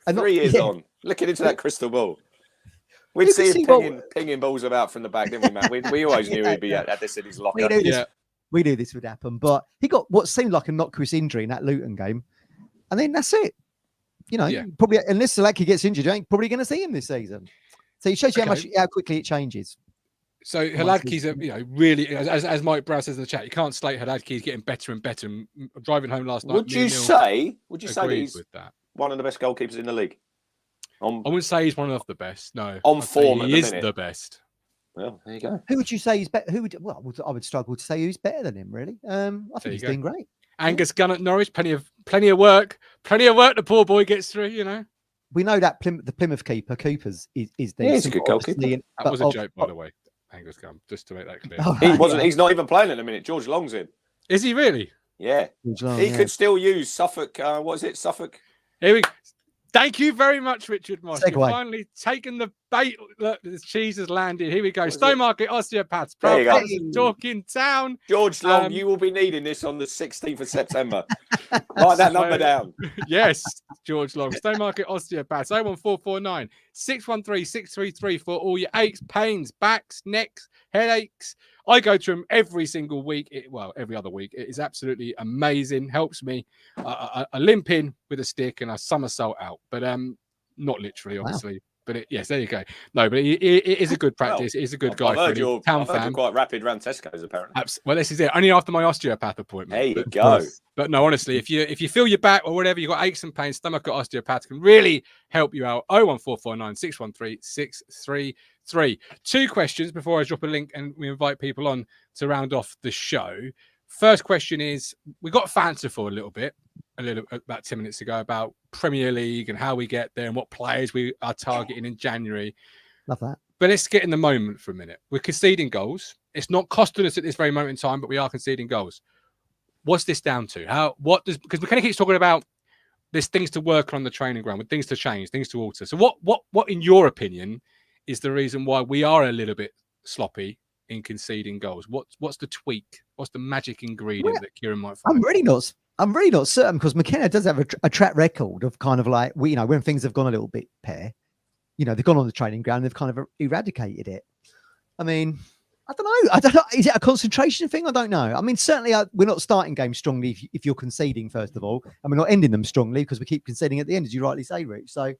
3 years on. Looking into that crystal ball. We'd see him pinging balls about from the back, didn't we, Matt? We always knew he'd be at this in his locker. We knew this would happen, but he got what seemed like a innocuous injury in that Luton game. And then that's it. Probably unless Hladky gets injured, you ain't probably going to see him this season. So it shows you how quickly it changes. So Hladky's really, as Mike Brown says in the chat, you can't slate Hladky. He's getting better and better. And driving home last night. Would you say he's one of the best goalkeepers in the league? I wouldn't say he's one of the best. No, on form, he is the best. Well, there you go. Who would you say is better? I would struggle to say who's better than him. Really, I think he's doing great. Angus Gunn at Norwich, plenty of work. The poor boy gets through. We know that the Plymouth keeper, Cooper's, is decent. Yeah, he's a good goalkeeper. That was a joke, by the way. Angus Gunn, just to make that clear. He wasn't. He's not even playing at the minute. George Long's in. Is he really? Yeah. Long, he could still use Suffolk. What is it? Suffolk. Here we. Thank you very much, Richard Moss. You've Segue. finally taken the bait. Look, the cheese has landed. Here we go. What is Stowmarket Osteopaths. There you Proud go. partners of Talking Town. George Long, Um, you will be needing this on the 16th of September. Write that number down. Yes, George Long. Stowmarket Osteopaths. 01449 613 633 for all your aches, pains, backs, necks, headaches. I go to them every single week. Every other week. It is absolutely amazing. Helps me. I limp in with a stick and I somersault out, but not literally, obviously. Wow. But yes, there you go. No, but it is a good practice. It is a good guy. I've heard you're Town fan. quite rapid around Tesco's, apparently. Well, this is it. Only after my osteopath appointment. There you go. But no, honestly, if you feel your back or whatever, you've got aches and pains, Stomach Osteopath can really help you out. 01449 613 633. 2 questions before I drop a link and we invite people on to round off the show. First question is, we got Fanta for a little bit, about 10 minutes ago, about Premier League and how we get there and what players we are targeting in January. Love that. But let's get in the moment for a minute. We're conceding goals. It's not costing us at this very moment in time, but we are conceding goals. What's this down to? Because McKenna keeps talking about there's things to work on the training ground, with things to change, things to alter. So what in your opinion is the reason why we are a little bit sloppy in conceding goals? What's the tweak? What's the magic ingredient that Kieran might find? I'm really not certain, because McKenna does have a track record of kind of like, when things have gone a little bit pear, they've gone on the training ground, they've kind of eradicated it. I mean, I don't know. Is it a concentration thing? I don't know. I mean, certainly we're not starting games strongly if you're conceding, first of all, and we're not ending them strongly because we keep conceding at the end, as you rightly say, Rich. So,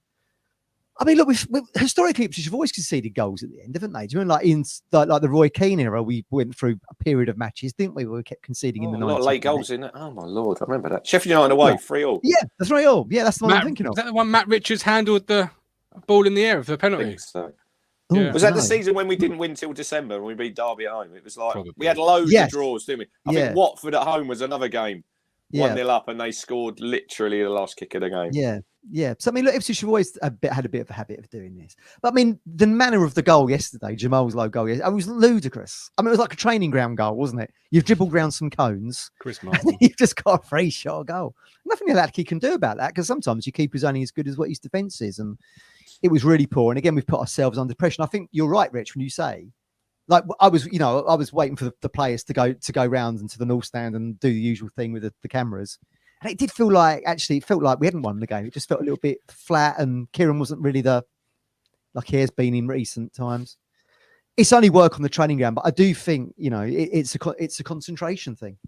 I mean, look, we've historically, Ipswich have always conceded goals at the end, haven't they? Do you remember, like the Roy Keane era, we went through a period of matches, didn't we? Where we kept conceding in the 90s. A lot of late goals in it. Oh my lord, I remember that. Sheffield United away, 3-3. Yeah, that's 3-3. Yeah, that's the one I'm thinking of. Is that the one Matt Richards handled the ball in the air for the penalty? I think so. Yeah. Was that the season when we didn't win till December and we beat Derby at home? It was like we had loads of draws, didn't we? I think Watford at home was another game. 1-0 up, and they scored literally the last kick of the game. Yeah. So I mean, look, Ipswich have always had a bit of a habit of doing this. But I mean, the manner of the goal yesterday, Jamal's low goal, it was ludicrous. I mean, it was like a training ground goal, wasn't it? You've dribbled around some cones, Chris Martin. You've just got a free shot goal. Nothing that he can do about that, because sometimes your keeper's only as good as what his defence is, and it was really poor. And again, we've put ourselves under pressure. And I think you're right, Rich, when you say, like, I was waiting for the players to go round into the North Stand and do the usual thing with the cameras. And it did feel like, it felt like we hadn't won the game. It just felt a little bit flat, and Kieran wasn't really like he has been in recent times. It's only work on the training ground, but I do think, it's a concentration thing.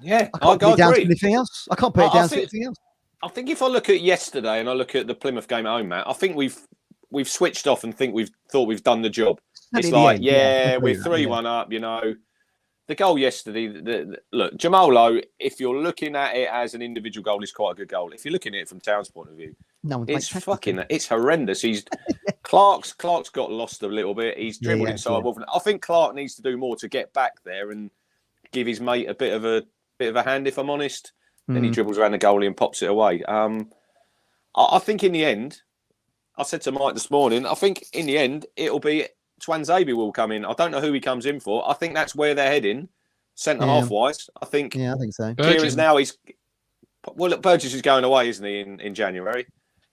Yeah, I can't put it down to anything else. I can't put it down to anything else. I think if I look at yesterday and I look at the Plymouth game at home, Matt, I think we've switched off and thought we've done the job. It's like, we're 3-1 up, The goal yesterday, look, Jamal Lowe, if you're looking at it as an individual goal, is quite a good goal. If you're looking at it from Town's point of view, it's horrendous. Clark's got lost a little bit. He's dribbled inside Wolf. I think Clark needs to do more to get back there and give his mate a bit of a hand, if I'm honest. Then he dribbles around the goalie and pops it away. I think in the end, I said to Mike this morning, I think in the end, it'll be Twanzebe will come in. I don't know who he comes in for. I think that's where they're heading, centre half wise. I think so. Kieran's now Burgess is going away, isn't he, in January?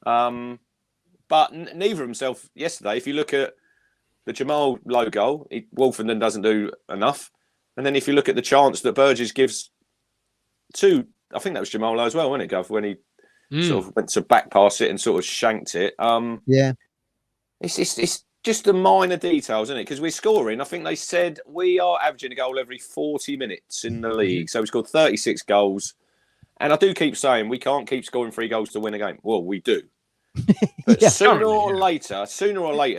But neither himself yesterday. If you look at the Jamal Lowe goal, Wolfenden doesn't do enough. And then if you look at the chance that Burgess gives to, I think that was Jamal Lowe as well, wasn't it, Gov, when he sort of went to back pass it and sort of shanked it. It's just the minor details, isn't it? Because we're scoring. I think they said we are averaging a goal every 40 minutes in the league. So we scored 36 goals. And I do keep saying we can't keep scoring 3 goals to win a game. Well, we do. But sooner or later,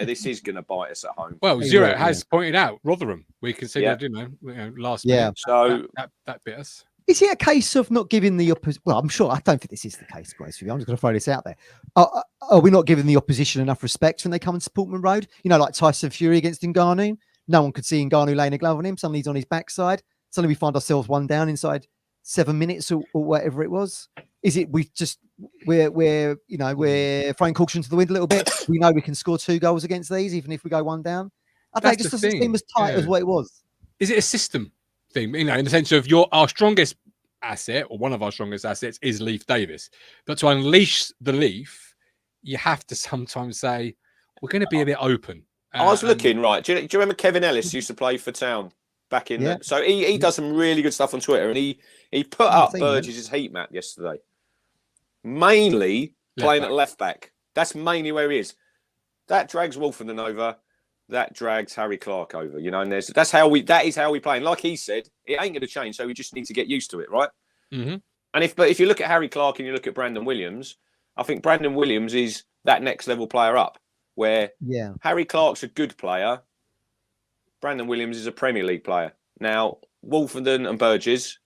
this is going to bite us at home. Well, Zero has pointed out Rotherham. We considered, last minute. So that bit us. Is it a case of not giving the opposition? Well, I'm sure. I don't think this is the case, Grace. I'm just going to throw this out there. Are we not giving the opposition enough respect when they come into Portman Road? Like Tyson Fury against Ngannou. No one could see Ngannou laying a glove on him. Suddenly he's on his backside. Suddenly we find ourselves 1 down inside 7 minutes or whatever it was. Is it we're throwing caution to the wind a little bit? We know we can score 2 goals against these, even if we go 1 down. I think it just doesn't seem as tight as what it was. Is it a system thing? In the sense of our strongest asset, or one of our strongest assets, is Leaf Davis. But to unleash the Leaf, you have to sometimes say, we're going to be a bit open. I was looking, right. Do you remember Kevin Ellis used to play for Town back in the... So he does some really good stuff on Twitter, and he put up Burgess' heat map yesterday. Mainly playing at left back. That's mainly where he is. That drags Wolfenden over. That drags Harry Clark over, you know, and that is how we play. And like he said, it ain't going to change, so we just need to get used to it, right? Mm-hmm. And if you look at Harry Clark and you look at Brandon Williams, I think Brandon Williams is that next level player up, where Harry Clark's a good player, Brandon Williams is a Premier League player. Now, Wolfenden and Burgess,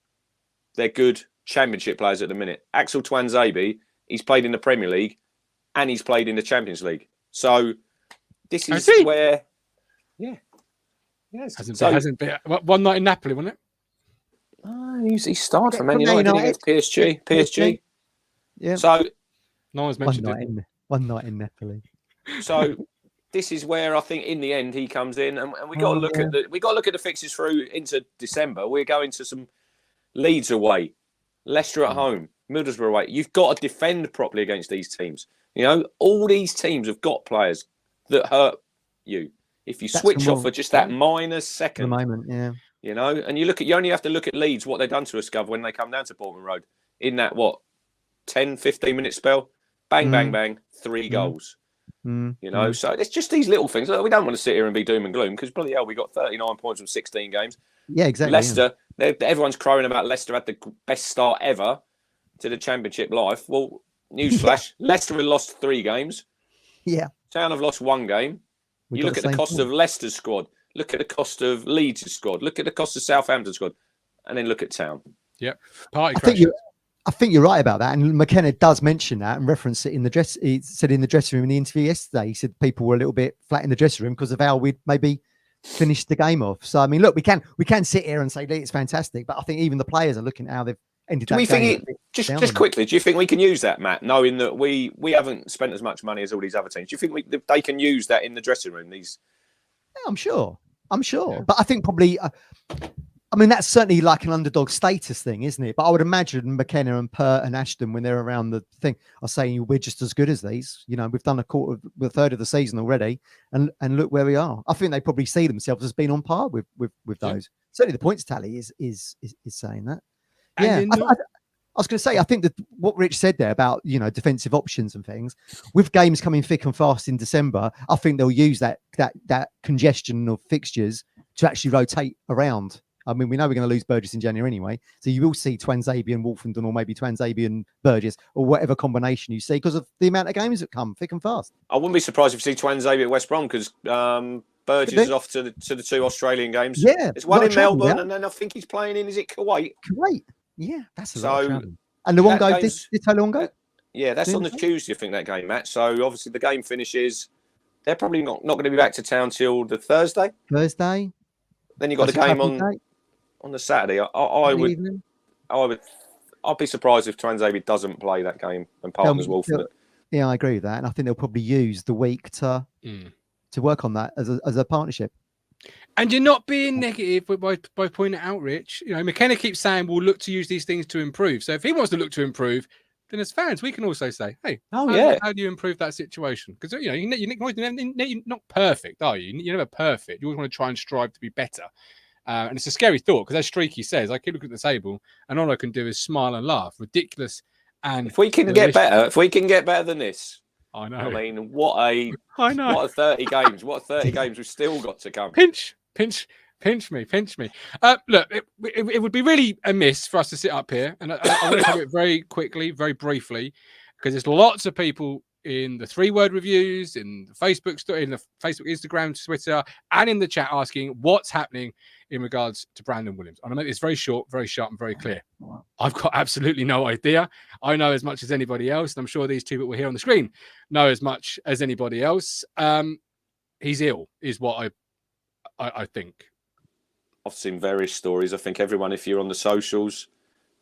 they're good Championship players at the minute. Axel Tuanzebe, he's played in the Premier League and he's played in the Champions League. So this is where... Yeah. Hasn't been one night in Napoli, wasn't it? He started for Man United against PSG. Yeah. So no one's mentioned one night in Napoli. So this is where I think in the end he comes in, and we got to look at the fixes through into December. We're going to some Leeds away, Leicester at home, Middlesbrough away. You've got to defend properly against these teams. You know, all these teams have got players that hurt you. If you switch off for just that minor second, moment, you know, and you only have to look at Leeds, what they've done to us, Gov, when they come down to Portman Road in that 10, 15-minute spell, bang, bang, bang, 3 goals. You know, so it's just these little things. We don't want to sit here and be doom and gloom because bloody hell, we got 39 points from 16 games. Yeah, exactly. Leicester, everyone's crowing about Leicester had the best start ever to the Championship life. Well, newsflash, Leicester have lost 3 games. Yeah. Town have lost 1 game. You look at the cost of Leicester's squad, look at the cost of Leeds' squad, look at the cost of Southampton's squad, and then look at Town. Yep. I think you're right about that. And McKenna does mention that and reference it in the dress. He said in the dressing room in the interview yesterday, he said people were a little bit flat in the dressing room because of how we'd maybe finished the game off. So, I mean, look, we can sit here and say it's fantastic, but I think even the players are looking at how they've ended that game. Just quickly, do you think we can use that, Matt, knowing that we haven't spent as much money as all these other teams? Do you think they can use that in the dressing room? Yeah, I'm sure. Yeah. But I think probably... I mean, that's certainly like an underdog status thing, isn't it? But I would imagine McKenna and Pert and Ashton, when they're around the thing, are saying we're just as good as these. You know, we've done a third of the season already, and look where we are. I think they probably see themselves as being on par with those. Certainly, the points tally is saying that. I was going to say, I think that what Rich said there about, you know, defensive options and things, with games coming thick and fast in December, I think they'll use that congestion of fixtures to actually rotate around. I mean, we know we're going to lose Burgess in January anyway, so you will see Tuanzebe and Wolfenden, or maybe Tuanzebe and Burgess, or whatever combination you see, because of the amount of games that come thick and fast. I wouldn't be surprised if you see Tuanzebe at West Brom, because Burgess is off to the 2 Australian games. Yeah, there's one in Melbourne, and then I think he's playing in, is it Kuwait? Kuwait, yeah, that's a lot of travel. And Luongo, did Luongo? Yeah, that's on the Tuesday, I think, that game, Matt. So obviously the game finishes. They're probably not going to be back to Town till the Thursday. Then you've got the game on the Saturday. I'd be surprised if Tuanzebe doesn't play that game and partners Wolfenden. Yeah, I agree with that, and I think they'll probably use the week to work on that as a partnership. And you're not being negative by pointing it out, Rich. You know, McKenna keeps saying we'll look to use these things to improve. So if he wants to look to improve, then as fans, we can also say, hey, how do you improve that situation? Because, you know, you're not perfect, are you? You're never perfect. You always want to try and strive to be better. And it's a scary thought, because as Streaky says, I keep looking at the table and all I can do is smile and laugh. Ridiculous. And if we can get better than this, I know. I mean, what a 30 games. What 30 games we've still got to come. Pinch me. Look, it would be really amiss for us to sit up here, and I want to cover it very quickly, very briefly, because there's lots of people in the 3-word reviews, in the Facebook story, in the Facebook, Instagram, Twitter, and in the chat asking what's happening in regards to Brandon Williams. I'm going to make this very short, very sharp, and very clear. I've got absolutely no idea. I know as much as anybody else, and I'm sure these two that were here on the screen know as much as anybody else. He's ill, is what I think. I've seen various stories. I think everyone, if you're on the socials,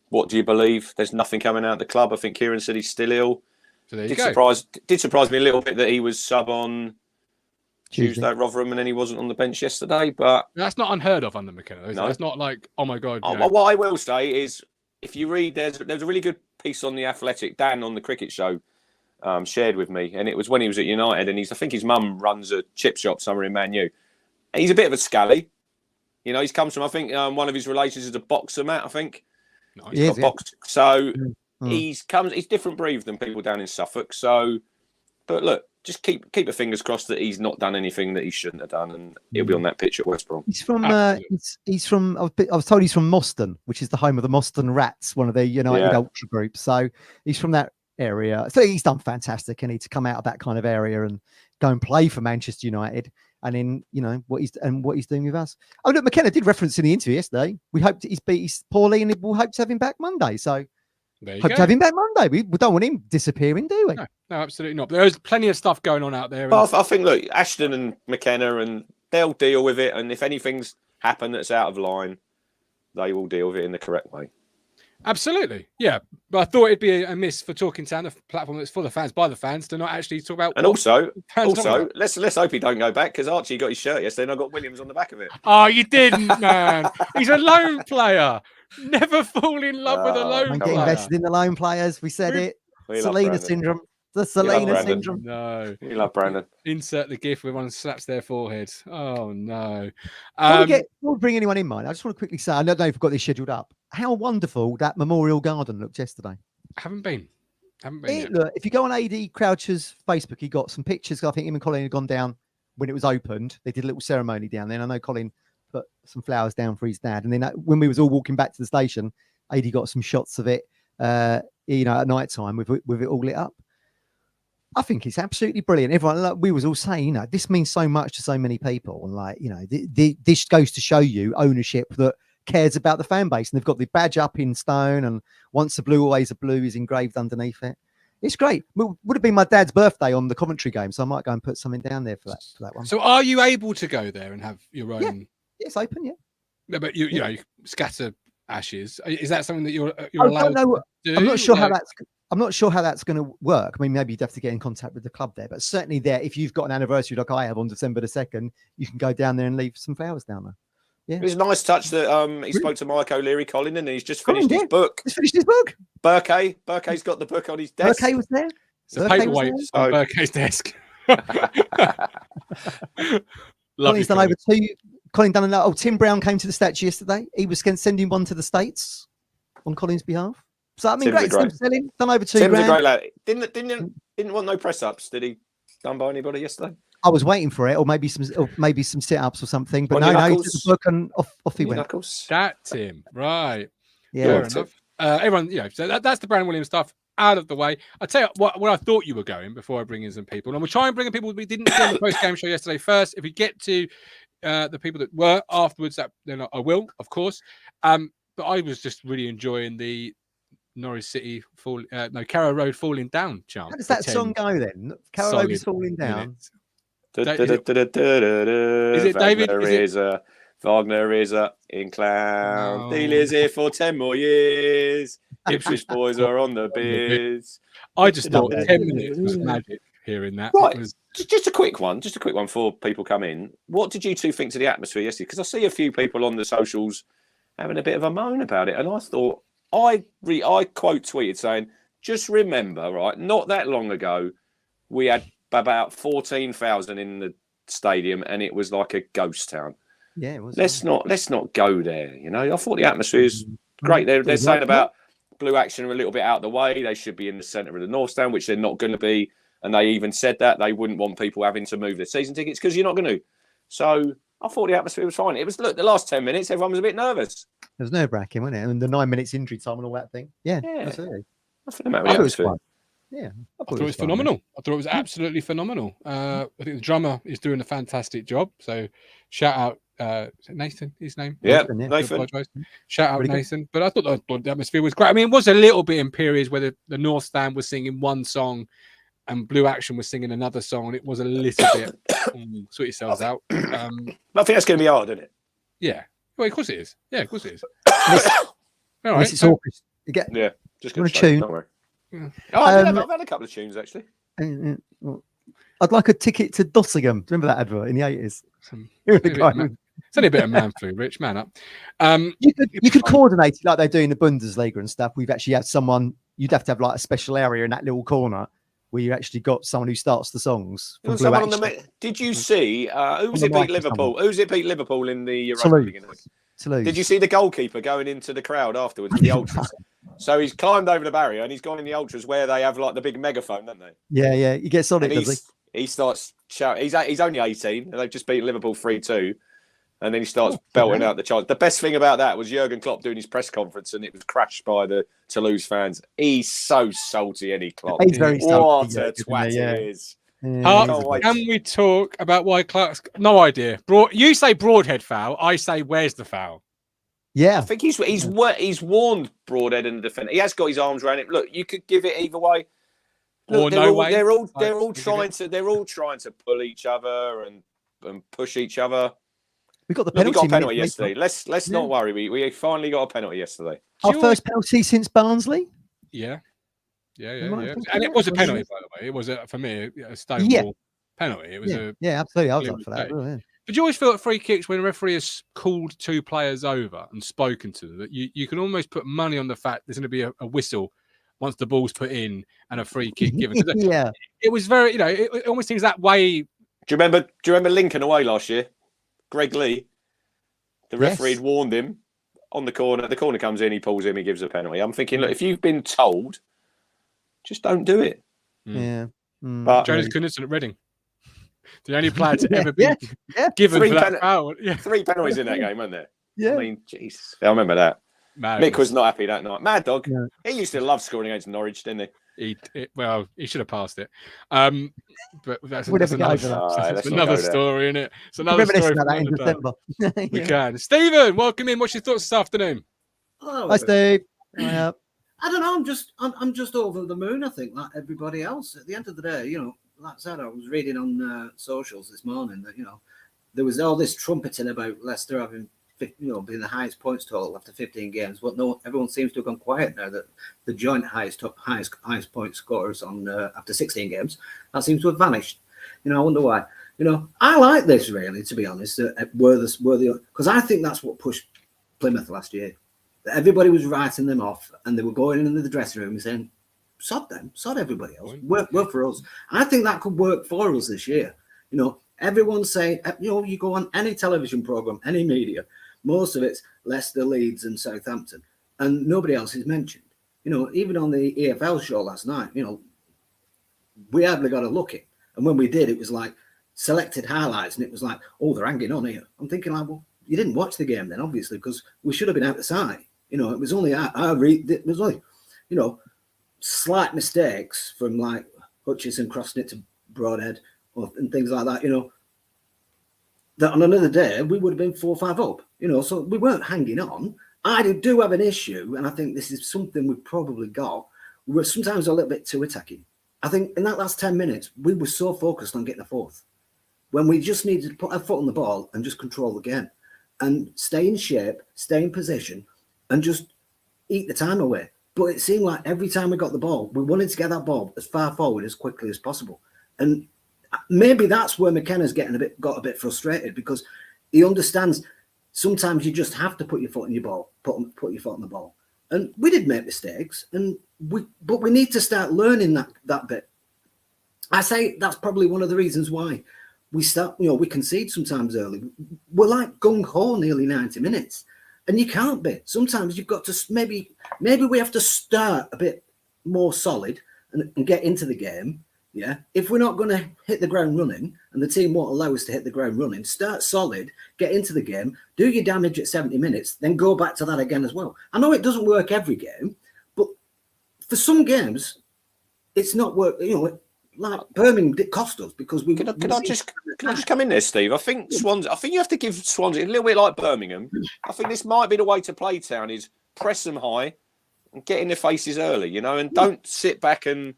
what do you believe? There's nothing coming out of the club. I think Kieran said he's still ill. So there you go. Did surprise me a little bit that he was sub on Tuesday at Rotherham and then he wasn't on the bench yesterday. But that's not unheard of under McKenna. No. That's not like, oh my God. What I will say is if you read, there's a really good piece on The Athletic, Dan on the cricket show shared with me, and it was when he was at United, and I think his mum runs a chip shop somewhere in Man U. He's a bit of a scally. You know, he's comes from, I think, one of his relations is a boxer, Matt, I think. Nice. He's got boxed. So Mm. he's different breed than people down in Suffolk. So, but look, just keep your fingers crossed that he's not done anything that he shouldn't have done, and he'll be on that pitch at West Brom. He's from. He's from. I was told he's from Moston, which is the home of the Moston Rats, one of the United ultra groups. So he's from that area. So he's done fantastic, and he to come out of that kind of area and go and play for Manchester United. And in what he's doing with us. Oh look, McKenna did reference in the interview yesterday. We hope he's poorly, and we'll hope to have him back Monday. So hope to have him back Monday. We don't want him disappearing, do we? No, absolutely not. There's plenty of stuff going on out there. Well, I think look, Ashton and McKenna, and they'll deal with it. And if anything's happened that's out of line, they will deal with it in the correct way. Absolutely, yeah. But I thought it'd be a miss for Talking Town, a platform that's for the fans, by the fans, to not actually talk about. And also, let's hope he don't go back, because Archie got his shirt yesterday, and I got Williams on the back of it. Oh, you didn't, man. He's a loan player. Never fall in love with a loan player. Get invested in the loan players. We said it. Selena syndrome. The Selena syndrome. No, you love Brandon. Insert the gif where one slaps their forehead. Oh no. Before we bring anyone in mind, I just want to quickly say, I don't know if we've got this scheduled up, how wonderful that Memorial Garden looked yesterday. Haven't been yet. Look, if you go on AD Croucher's Facebook, he got some pictures. I think him and Colin had gone down when it was opened. They did a little ceremony down there. And I know Colin put some flowers down for his dad. And then when we was all walking back to the station, AD got some shots of it, at night time with it all lit up. I think it's absolutely brilliant. Everyone, we was all saying, this means so much to so many people. And this goes to show you ownership that cares about the fan base. And they've got the badge up in stone, and once a blue, always a blue is engraved underneath it. It's great. It would have been my dad's birthday on the Coventry game, so I might go and put something down there for that one. So are you able to go there and have your own? Yeah, it's open, yeah. No, but you scatter ashes. Is that something that you're allowed to do? I'm not sure how that's. I'm not sure how that's going to work. I mean, maybe you'd have to get in contact with the club there, but certainly there, if you've got an anniversary like I have on December the 2nd, you can go down there and leave some flowers down there. Yeah. It was a nice touch that he spoke to Mike O'Leary, Colin, and he's just finished his book. He's finished his boc. Burkay's got the book on his desk. Burkay was there. It's a paperweight on Burkay's desk. Colin's done over two. Colin done another. Oh, Tim Brown came to the statue yesterday. He was sending one to the States on Colin's behalf. So I mean, great stuff selling. Done over $2,000. Tim's a great lad. Didn't want no press ups. Did he? Done by anybody yesterday? I was waiting for it, or maybe some sit ups or something. But no, he took the book and off he went. Knuckles. That Tim, right? Yeah. Fair enough. Everyone, so that's the Brandon Williams stuff out of the way. I tell you what I thought you were going before I bring in some people, and we'll try and bring in people we didn't see on the post game show yesterday first. If we get to the people that were afterwards, then I will, of course. But I was just really enjoying the Norwich City Carrow Road falling down chant. How does that song go then? Carrow Road is falling down. Is it David? Wagner is in clown. Dealers here for 10 more years. Ipswich boys are on the biz. I just thought 10 minutes was magic hearing that. Right. Just a quick one before people come in. What did you two think to the atmosphere yesterday? Because I see a few people on the socials having a bit of a moan about it, and I thought I quote tweeted saying, just remember, right, not that long ago, we had about 14,000 in the stadium, and it was like a ghost town. Yeah, it was. Let's not go there. I thought the atmosphere is great. They're saying about blue action are a little bit out of the way. They should be in the centre of the North Stand, which they're not going to be. And they even said that they wouldn't want people having to move their season tickets because you're not going to. So I thought the atmosphere was fine. It was, look, the last 10 minutes, everyone was a bit nervous. It was nerve-wracking, wasn't it? And the 9 minutes injury time and all that thing. Yeah. Absolutely. I thought it was fun. Yeah. I thought it was phenomenal. I thought it was absolutely phenomenal. I think the drummer is doing a fantastic job. So shout out Nathan, his name. Yeah, Nathan. Shout out Nathan. But I thought the atmosphere was great. I mean, it was a little bit in periods where the North Stand was singing one song and Blue Action was singing another song, and it was a little bit sort yourselves out. I think that's going to be hard, isn't it? Yeah. Well, of course it is. Yeah, of course it is. All right. It's orchestra. Yeah. Just going to tune. Don't worry. Yeah. I've had a couple of tunes actually. I'd like a ticket to Dossingham. Remember that advert in the 80s? It's only a bit of man flu, Rich. Man up. You could coordinate it like they do in the Bundesliga and stuff. We've actually had someone. You'd have to have like a special area in that little corner where you actually got someone who starts the songs. From Blue Action. Did you see who was it beat Liverpool? Who's it beat Liverpool in the Europa League? Toulouse. Did you see the goalkeeper going into the crowd afterwards with the ultras? So he's climbed over the barrier and he's gone in the ultras where they have like the big megaphone, don't they? Yeah. He gets on it, does he? He starts shouting. He's only 18 and they've just beaten Liverpool 3-2. And then he starts belting out the chants. The best thing about that was Jurgen Klopp doing his press conference and it was crashed by the Toulouse fans. He's so salty, any Klopp. He's very salty. What a twat he is. Can we talk about why Clark's no idea? You say Broadhead foul. I say where's the foul? Yeah, I think he's warned Broadhead and the defender. He has got his arms around him. Look, you could give it either way. Look, they're all trying to pull each other and push each other. We got the penalty. penalty. We got a penalty yesterday. Let's not worry. We finally got a penalty yesterday. Our first penalty since Barnsley. Yeah. And it was a penalty, by the way. It was for me a Stonewall penalty. It was absolutely. I was up for that. Yeah. But you always feel at free kicks when a referee has called two players over and spoken to them that you can almost put money on the fact there's going to be a whistle once the ball's put in and a free kick given. It was very, it almost seems that way. Do you remember Lincoln away last year? Greg Lee, the referee had warned him on the corner. The corner comes in, he pulls him, he gives a penalty. I'm thinking, look, if you've been told, just don't do it. Yeah. But Jonas Knudsen at Reading, the only player to ever be given for that foul. Yeah. 3 penalties in that game, weren't there? Yeah. I mean, jeez, I remember that. Mad. Mick was not happy that night. Mad Dog. Yeah. He used to love scoring against Norwich, didn't he? He should have passed it. But that's another story, isn't it? It's another story. That in December. We can. Stephen, welcome in. What's your thoughts this afternoon? Hi, Steve. I don't know. I'm just over the moon. I think like everybody else. At the end of the day, like I said, I was reading on socials this morning that there was all this trumpeting about Leicester having being the highest points total after 15 games. But no, everyone seems to have gone quiet now that the joint highest point scorers on after 16 games, that seems to have vanished. I wonder why. I like this really, to be honest. Because I think that's what pushed Plymouth last year. That everybody was writing them off, and they were going into the dressing room and saying, "Sod them, sod everybody else. Work for us." I think that could work for us this year. Everyone's saying, you go on any television program, any media. Most of it's Leicester, Leeds, and Southampton, and nobody else is mentioned. Even on the EFL show last night, we hardly got a look in, and when we did, it was like selected highlights, and it was like, oh, they're hanging on here. I'm thinking, like, well, you didn't watch the game then, obviously, because we should have been out the side. It was only it was only, slight mistakes from like Hutchison crossing it to Broadhead and things like that. That on another day we would have been 4-5 up, so we weren't hanging on. I do have an issue, and I think this is something we've probably got. We were sometimes a little bit too attacking. I think in that last 10 minutes, we were so focused on getting a fourth when we just needed to put our foot on the ball and just control the game and stay in shape, stay in position, and just eat the time away. But it seemed like every time we got the ball, we wanted to get that ball as far forward as quickly as possible. And maybe that's where McKenna's got a bit frustrated, because he understands sometimes you just have to put your foot on your ball, put your foot on the ball. And we did make mistakes, but we need to start learning that bit. I say that's probably one of the reasons why we concede sometimes early. We're like gung-ho nearly 90 minutes, and you can't be. Sometimes you've got to maybe we have to start a bit more solid and get into the game. Yeah, if we're not going to hit the ground running, and the team won't allow us to hit the ground running, start solid, get into the game, do your damage at 70 minutes, then go back to that again as well. I know it doesn't work every game, but for some games, it's not work. Like Birmingham did cost us because we. Can I just come in there, Steve? I think Swansea. I think you have to give Swansea a little bit like Birmingham. I think this might be the way to play Town: is press them high and get in their faces early, and don't sit back and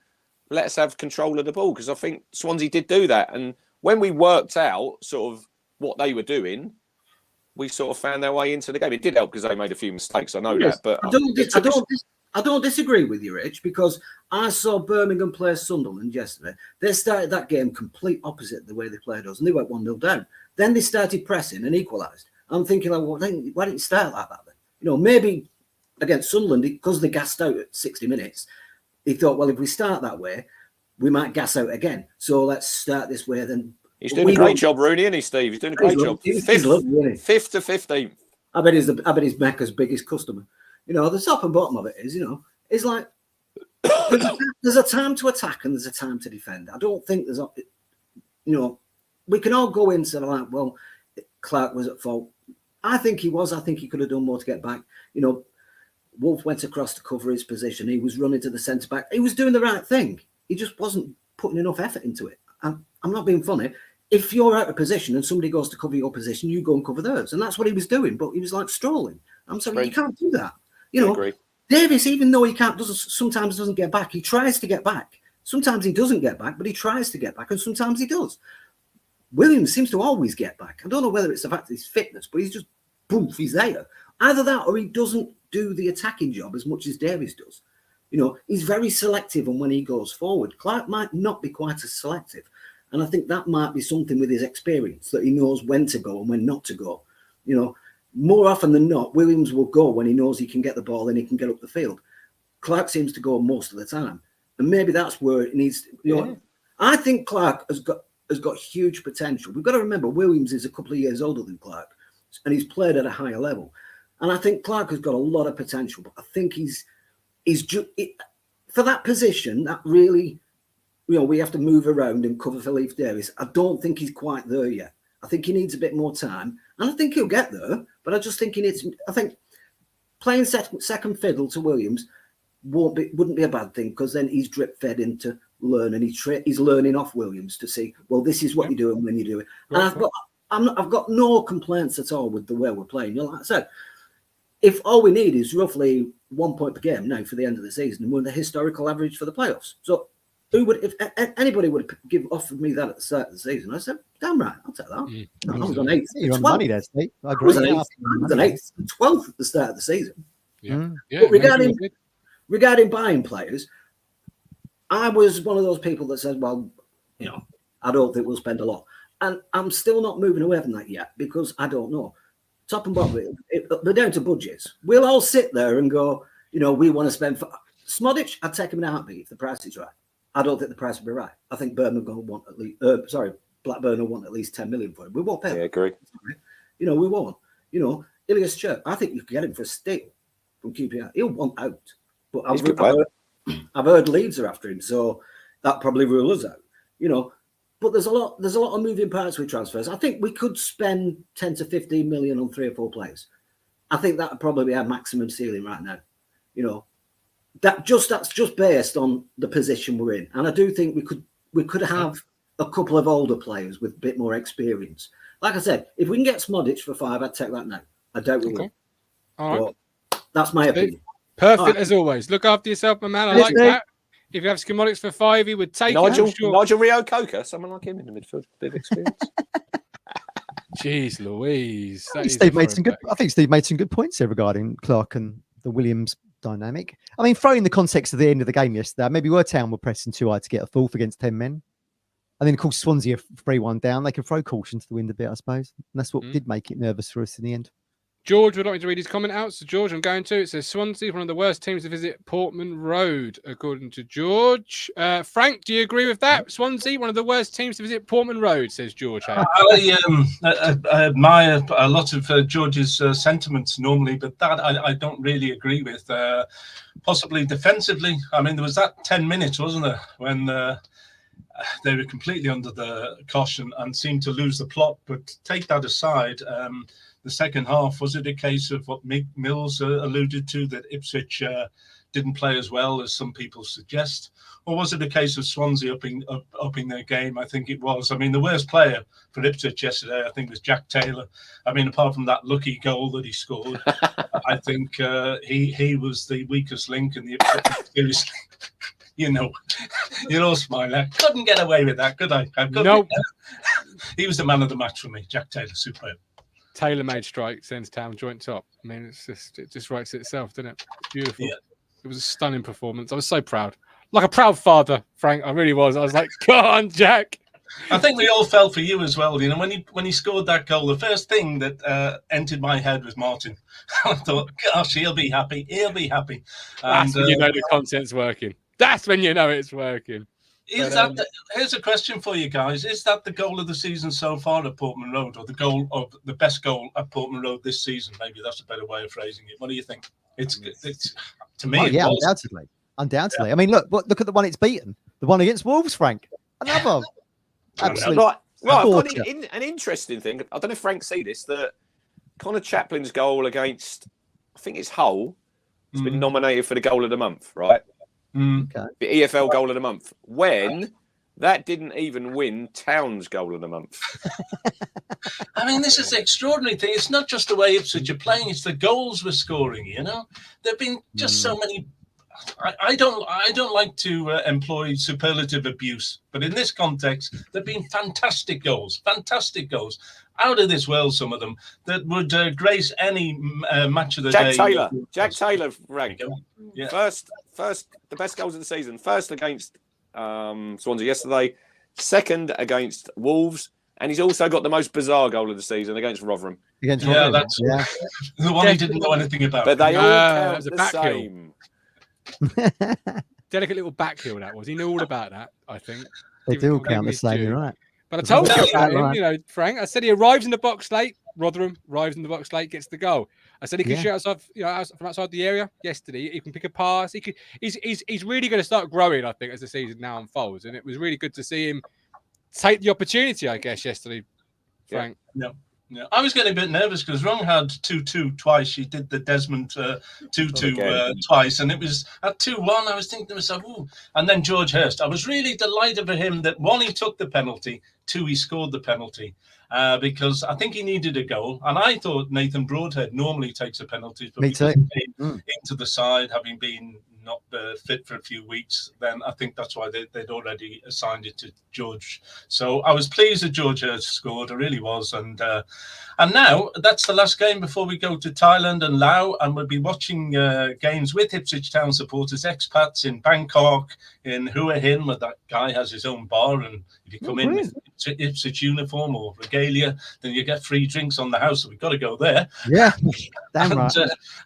let us have control of the ball, because I think Swansea did do that. And when we worked out sort of what they were doing, we sort of found their way into the game. It did help because they made a few mistakes. I know that, but I don't disagree with you, Rich, because I saw Birmingham play Sunderland yesterday. They started that game complete opposite the way they played us, and they went 1-0 down. Then they started pressing and equalised. I'm thinking, like, well, why didn't you start like that then? You know, maybe against Sunderland, because they gassed out at 60 minutes, he thought, well, if we start that way, we might gas out again. So let's start this way then. He's doing a great job, Rooney, isn't he, Steve? He's doing a great job. He's lovely, isn't he? 5th to 15th. I bet he's Mecca's biggest customer. You know, the top and bottom of it is, you know, it's like there's a time to attack and there's a time to defend. I don't think there's, you know, we can all go into like, well, Clark was at fault. I think he was. I think he could have done more to get back. You know, Wolf went across to cover his position. He was running to the centre back. He was doing the right thing. He just wasn't putting enough effort into it. I'm not being funny. If you're out of position and somebody goes to cover your position, you go and cover theirs. And that's what he was doing. But he was like strolling. I'm sorry, you can't do that. You know, Davis, even though he sometimes doesn't get back, he tries to get back. Sometimes he doesn't get back, but he tries to get back, and sometimes he does. Williams seems to always get back. I don't know whether it's the fact of his fitness, but he's just poof, he's there. Either that or he doesn't do the attacking job as much as Davis does. You know, he's very selective on when he goes forward. Clark might not be quite as selective. And I think that might be something with his experience, that he knows when to go and when not to go. You know, more often than not, Williams will go when he knows he can get the ball and he can get up the field. Clark seems to go most of the time. And maybe that's where it needs to, you know, I think Clark has got huge potential. We've got to remember Williams is a couple of years older than Clark and he's played at a higher level. And I think Clark has got a lot of potential, but I think he's for that position, that really, you know, we have to move around and cover for Leif Davis. I don't think he's quite there yet. I think he needs a bit more time, and I think he'll get there. But I just think I think playing second fiddle to Williams wouldn't be a bad thing, because then he's drip fed into learning. He's learning off Williams to see, well, this is what you do and when you do it. And I've got no complaints at all with the way we're playing. You know, like I said, if all we need is roughly 1 point per game now for the end of the season, and we're the historical average for the playoffs. So if anybody would have offered me that at the start of the season, I said, damn right, I'll take that. I was on 8th. You're on money there, Steve. I agree. I was on 8th, 12th at the start of the season. Yeah. But regarding buying players, I was one of those people that said, well, you know, I don't think we'll spend a lot. And I'm still not moving away from that yet, because I don't know. Top and bottom, they're down to budgets. We'll all sit there and go, you know, we want to spend for Smodic. I'd take him in a heartbeat if the price is right. I don't think the price will be right. I think Blackburn will want at least 10 million for him. We won't pay him. Yeah, agree. You know, we won't. You know, Ilias Church, I think you could get him for a steal from QPR. He'll want out. But I've heard Leeds are after him, so that probably rules us out. You know, but there's a lot of moving parts with transfers. I think we could spend 10 to 15 million on 3 or 4 players. I think that would probably be our maximum ceiling right now. You know, that's just based on the position we're in. And I do think we could have a couple of older players with a bit more experience. Like I said, if we can get Smodic for 5, I'd take that now. I doubt we will. All right. But that's my opinion. Perfect as always. Look after yourself, my man. I like that. If you have Schemonics for 5, he would take Nigel Rio Coker, someone like him in the midfield, bit of experience. Jeez Louise. I think Steve made some good points there regarding Clark and the Williams dynamic. I mean, throwing the context of the end of the game yesterday, maybe Town were pressing too hard to get a fourth against 10 men. And then, of course, Swansea 3-1 down. They could throw caution to the wind a bit, I suppose. And that's what did make it nervous for us in the end. George would like me to read his comment out. So, George, I'm going to. It says Swansea, one of the worst teams to visit Portman Road, according to George. Frank, do you agree with that? Swansea, one of the worst teams to visit Portman Road, says George. I admire a lot of George's sentiments normally, but that I don't really agree with. Possibly defensively. I mean, there was that 10 minutes, wasn't there, when they were completely under the caution and seemed to lose the plot. But take that aside. The second half, was it a case of what Mills alluded to, that Ipswich didn't play as well as some people suggest? Or was it a case of Swansea upping their game? I think it was. I mean, the worst player for Ipswich yesterday, I think, was Jack Taylor. I mean, apart from that lucky goal that he scored, I think he was the weakest link in the Ipswich series. You're all smiling. I couldn't get away with that, could I? Nope. He was the man of the match for me. Jack Taylor, superb. Tailor-made strike sends Town joint top. I mean, it just writes itself, doesn't it? Beautiful. Yeah. It was a stunning performance. I was so proud. Like a proud father, Frank. I really was. I was like, go on, Jack. I think we all felt for you as well. You know, when he scored that goal, the first thing that entered my head was Martin. I thought, gosh, he'll be happy. He'll be happy. That's when you know the content's working. That's when you know it's working. Here's a question for you guys. Is that the goal of the season so far at Portman Road, or the best goal at Portman Road this season? Maybe that's a better way of phrasing it. What do you think? It's to me. Yeah, undoubtedly. I mean, look at the one it's beaten. The one against Wolves, Frank. Another absolute. Right. I've got torture. an interesting thing. I don't know if Frank see this. That Connor Chaplin's goal against, I think it's Hull, has been nominated for the goal of the month, right? Okay. The EFL goal of the month. When that didn't even win Town's goal of the month. I mean, this is the extraordinary thing. It's not just the way Ipswich are playing; it's the goals we're scoring. You know, there've been just so many. I don't like to employ superlative abuse, but in this context, there've been fantastic goals, out of this world. Some of them that would grace any match of the day. Jack Taylor ranked first, the best goals of the season. First against Swansea yesterday, second against Wolves, and he's also got the most bizarre goal of the season against Rotherham. That's the one he didn't know anything about. But they all count the same. Delicate little back heel that was. He knew all about that, I think. They do all count the same, you're right. But I told you about him, you know, Frank. I said he arrives in the box late. Rotherham arrives in the box late, gets the goal. I said he can shoot outside, from outside the area. Yesterday, he can pick a pass. He's really going to start growing, I think, as the season now unfolds. And it was really good to see him take the opportunity, I guess, yesterday, Frank. Yeah, I was getting a bit nervous because Rung had 2-2 twice. She did the Desmond 2-2 twice, and it was at 2-1. I was thinking to myself, ooh. And then George Hurst. I was really delighted for him that, one, he took the penalty, two, he scored the penalty, because I think he needed a goal. And I thought Nathan Broadhead normally takes a penalty, but Me too. Into the side, having been not fit for a few weeks, then I think that's why they'd already assigned it to George. So I was pleased that George Hurst scored. I really was. And now that's the last game before we go to Thailand and Laos, and we'll be watching games with Ipswich Town supporters, expats in Bangkok, in Hua Hin, where that guy has his own bar, and if you come in with Ipswich uniform or regalia, then you get free drinks on the house. So we've got to go there. Yeah, damn right.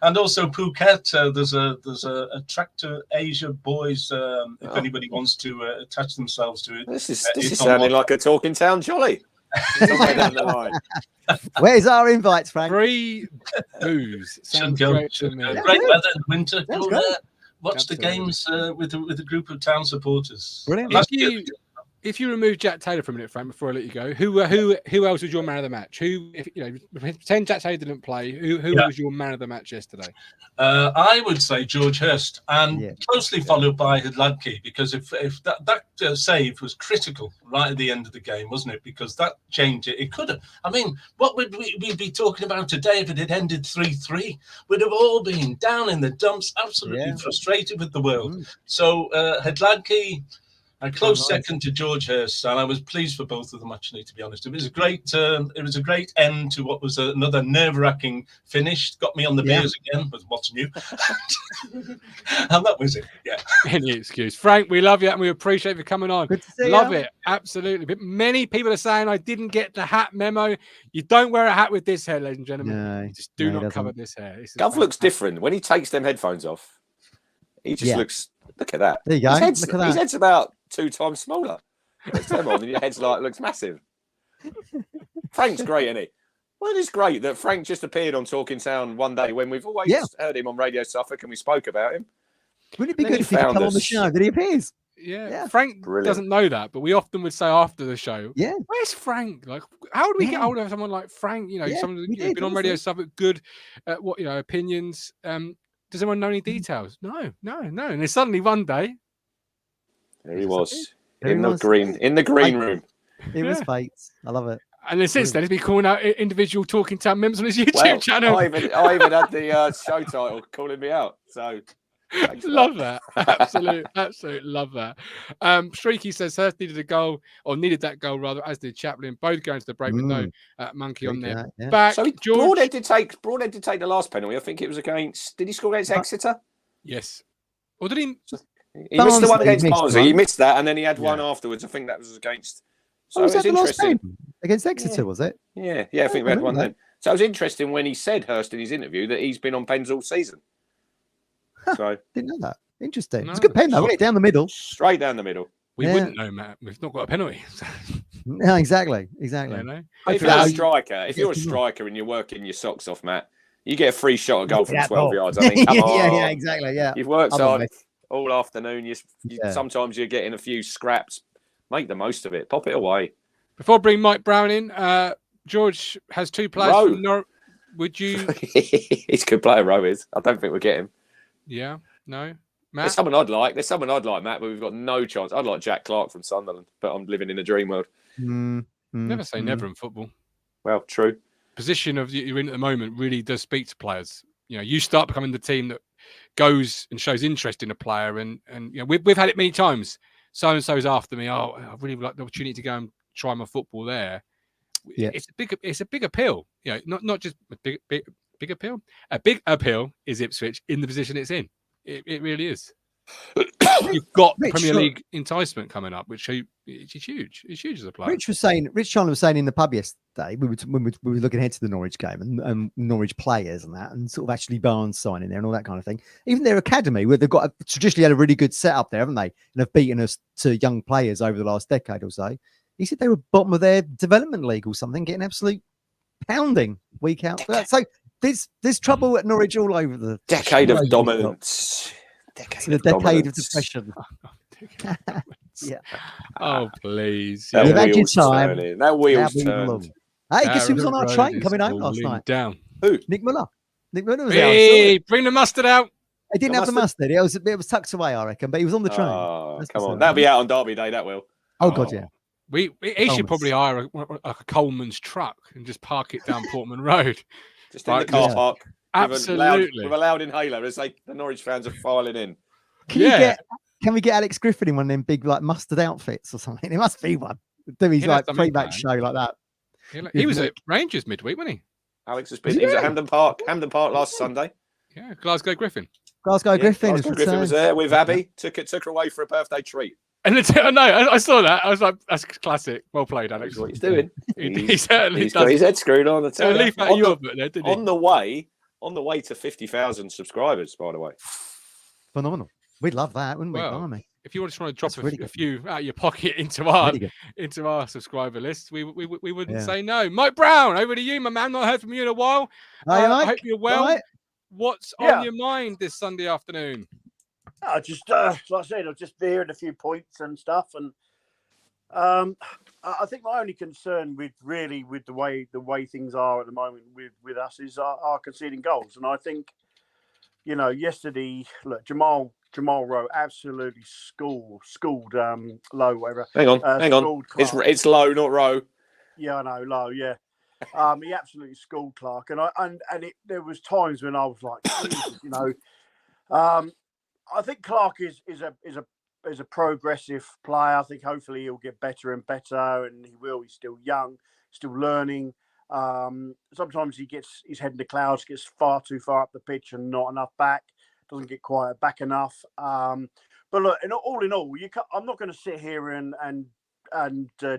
And also Phuket. There's a Tractor Asia boys. If anybody wants to attach themselves to it, this is sounding like a talking town jolly. Down the line. Where's our invites, Frank? Free booze. Sounds great. Great weather in winter. Go there. Watch the games with a group of town supporters. Brilliant. If you remove Jack Taylor for a minute, Frank, before I let you go, who else was your man of the match? Pretend Jack Taylor didn't play. Who was your man of the match yesterday? I would say George Hurst, and closely followed by Hladky, because if that save was critical right at the end of the game, wasn't it? Because that changed it. It could have. I mean, what would we be talking about today if it had ended 3-3? We'd have all been down in the dumps, absolutely frustrated with the world. So Hladky. A close second to George Hurst, and I was pleased for both of them. Actually, to be honest, it was a great end to what was another nerve-wracking finish. Got me on the beers again, but what's new? And that was it. Yeah. Any excuse, Frank. We love you and we appreciate you coming on. Good to see love you. it, absolutely. But many people are saying I didn't get the hat memo. You don't wear a hat with this hair, ladies and gentlemen. No, you just do not cover this hair. Gov looks different when he takes them headphones off. He just looks. Look at that. There you go. Look at that. His head's about 2 times smaller. And your head's looks massive. Frank's great, isn't he? Well, it is great that Frank just appeared on Talking Town one day when we've always heard him on Radio Suffolk and we spoke about him. Wouldn't it be good if he could come on the show? Did he appears? Yeah. Frank doesn't know that, but we often would say after the show, where's Frank? Like, how do we get hold of someone like Frank? You know, someone who's been on Radio Suffolk, good at opinions. Does anyone know any details? No. And then suddenly one day, there he was in the green room. It was fate. I love it. And then since then, he's been calling out individual Talking Town members on his YouTube channel. I even had the show title calling me out. So love that. Absolutely love that. Streaky says Hurst needed that goal rather, as did Chaplin. Both going to the break with no monkey on their back. So Broadhead did take the last penalty. I think it was against. Did he score against Exeter? Yes. Or did he? He missed the one against Barnsley. He missed that, and then he had one afterwards. I think that was against So was it's that the last interesting. game against Exeter? Was it? Yeah, I think we had one then. So it was interesting when he said, Hurst, in his interview, that he's been on pens all season. So Didn't know that. Interesting. No, It's a good pen though, wasn't it? Down the middle. straight down the middle. We Yeah. wouldn't know, Matt. We've not got a penalty. Yeah, exactly. Exactly. You know? If you're a Hopefully- striker, if you're a Yes, you will. striker and you're working your socks off, Matt, you get a free shot at goal from Yeah, 12 goal. yards. I mean, come on. yeah, exactly. Yeah. You've worked Come on, hard mate. all afternoon. Yeah. Sometimes you're getting a few scraps. Make the most of it. Pop it away. Before I bring Mike Brown in, George has 2 players Rowe. from Norwich. Would you? He's a good player, Rowe is. I don't think we'll get him. Yeah. No. There's Matt? someone I'd like. There's someone I'd like, Matt, but we've got no chance. I'd like Jack Clark from Sunderland, but I'm living in a dream world. Never say never in football. Well, true. Position of you're in at the moment really does speak to players. You know, you start becoming the team that goes and shows interest in a player, and you know we've had it many times. So and so's after me. Oh, I really would like the opportunity to go and try my football there. Yeah. It's a big appeal. You know, not just a big appeal. A big appeal is Ipswich in the position it's in. It really is. You've got Rich, Premier look. League enticement coming up, which is huge. It's huge as a player. Rich Chandler was saying in the pub yesterday, we were looking ahead to the Norwich game and Norwich players and that, and sort of actually Barnes signing there and all that kind of thing. Even their academy, where they've got traditionally had a really good setup there, haven't they? And have beaten us to young players over the last decade or so. He said they were bottom of their development league or something, getting absolute pounding week out. So there's trouble at Norwich all over the Decade of all over the dominance. It's a decade of depression. Yeah. Oh, please. That You've had your wheel's time. turning. That wheel's Now moving turned. along. Hey, guess who was on our train coming home last night? Down. Nick Muller. Nick Muller was there. I saw Hey, it. bring the mustard out. He didn't have the mustard. It was tucked away, I reckon, but he was on the train. Oh, That's come what's on. up. That'll be out on Derby Day, that will. Oh, God, yeah. He should Coleman's. probably hire a Coleman's truck and just park it down Portman Road. Just in the Right, car yeah. park. Absolutely. With a loud inhaler as the Norwich fans are filing in. Can we get Alex Griffin in one of them big like mustard outfits or something? It must be one. Do his He'll have like something pre-match show planned. like that. He was at Rangers midweek, wasn't Alex has been. He was at Hampden Park last Sunday. he? Yeah, Glasgow Griffin. Glasgow Yeah, Griffin. Glasgow is Griffin was returned. there with Abby. Took her away for a birthday treat. And I saw that. I was like, that's classic. Well played, Alex. That's what he's doing. He certainly He's does. got his head screwed on. So leave out your book there, didn't he? On the way to 50,000 subscribers, by the way. Phenomenal. We'd love that, wouldn't we? Well, Blimey. If you just want to drop That's really a good. few out of your pocket into our Really good. subscriber list, we wouldn't Yeah. say no. Mike Brown, over to you, my man. Not heard from you in a while. Hi, I Mike. hope you're well. Right. What's Yeah. on your mind this Sunday afternoon? I just, like I said, I've just heard a few points and stuff, and I think my only concern with the way things are at the moment with us is our conceding goals, and I think, yesterday, look, Jamal Rowe absolutely schooled Lowe, whatever. Hang on. schooled Clark. It's low, not Rowe. Yeah, I know, Lowe. Yeah, he absolutely schooled Clark, there was times when I was like, Jesus, I think Clark is a progressive player. I think hopefully he'll get better and better, and he will. He's still young, still learning. Sometimes he gets his head in the clouds, gets far too far up the pitch and not enough back. Doesn't get quite back enough. But look, all in all, I'm not going to sit here and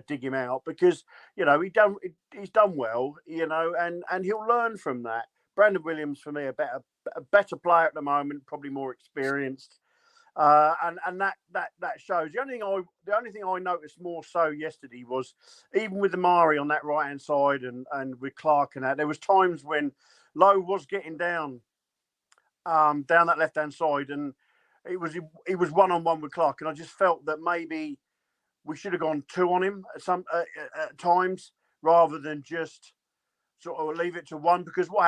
dig him out because he's done well, and he'll learn from that. Brandon Williams, for me, a better player at the moment, probably more experienced, and that shows. The only thing I noticed more so yesterday was even with the Mari on that right hand side and with Clark and that, there was times when Lowe was getting down that left hand side, and it was 1-on-1 with Clark, and I just felt that maybe we should have gone 2 on him at times rather than just sort of leave it to 1, because what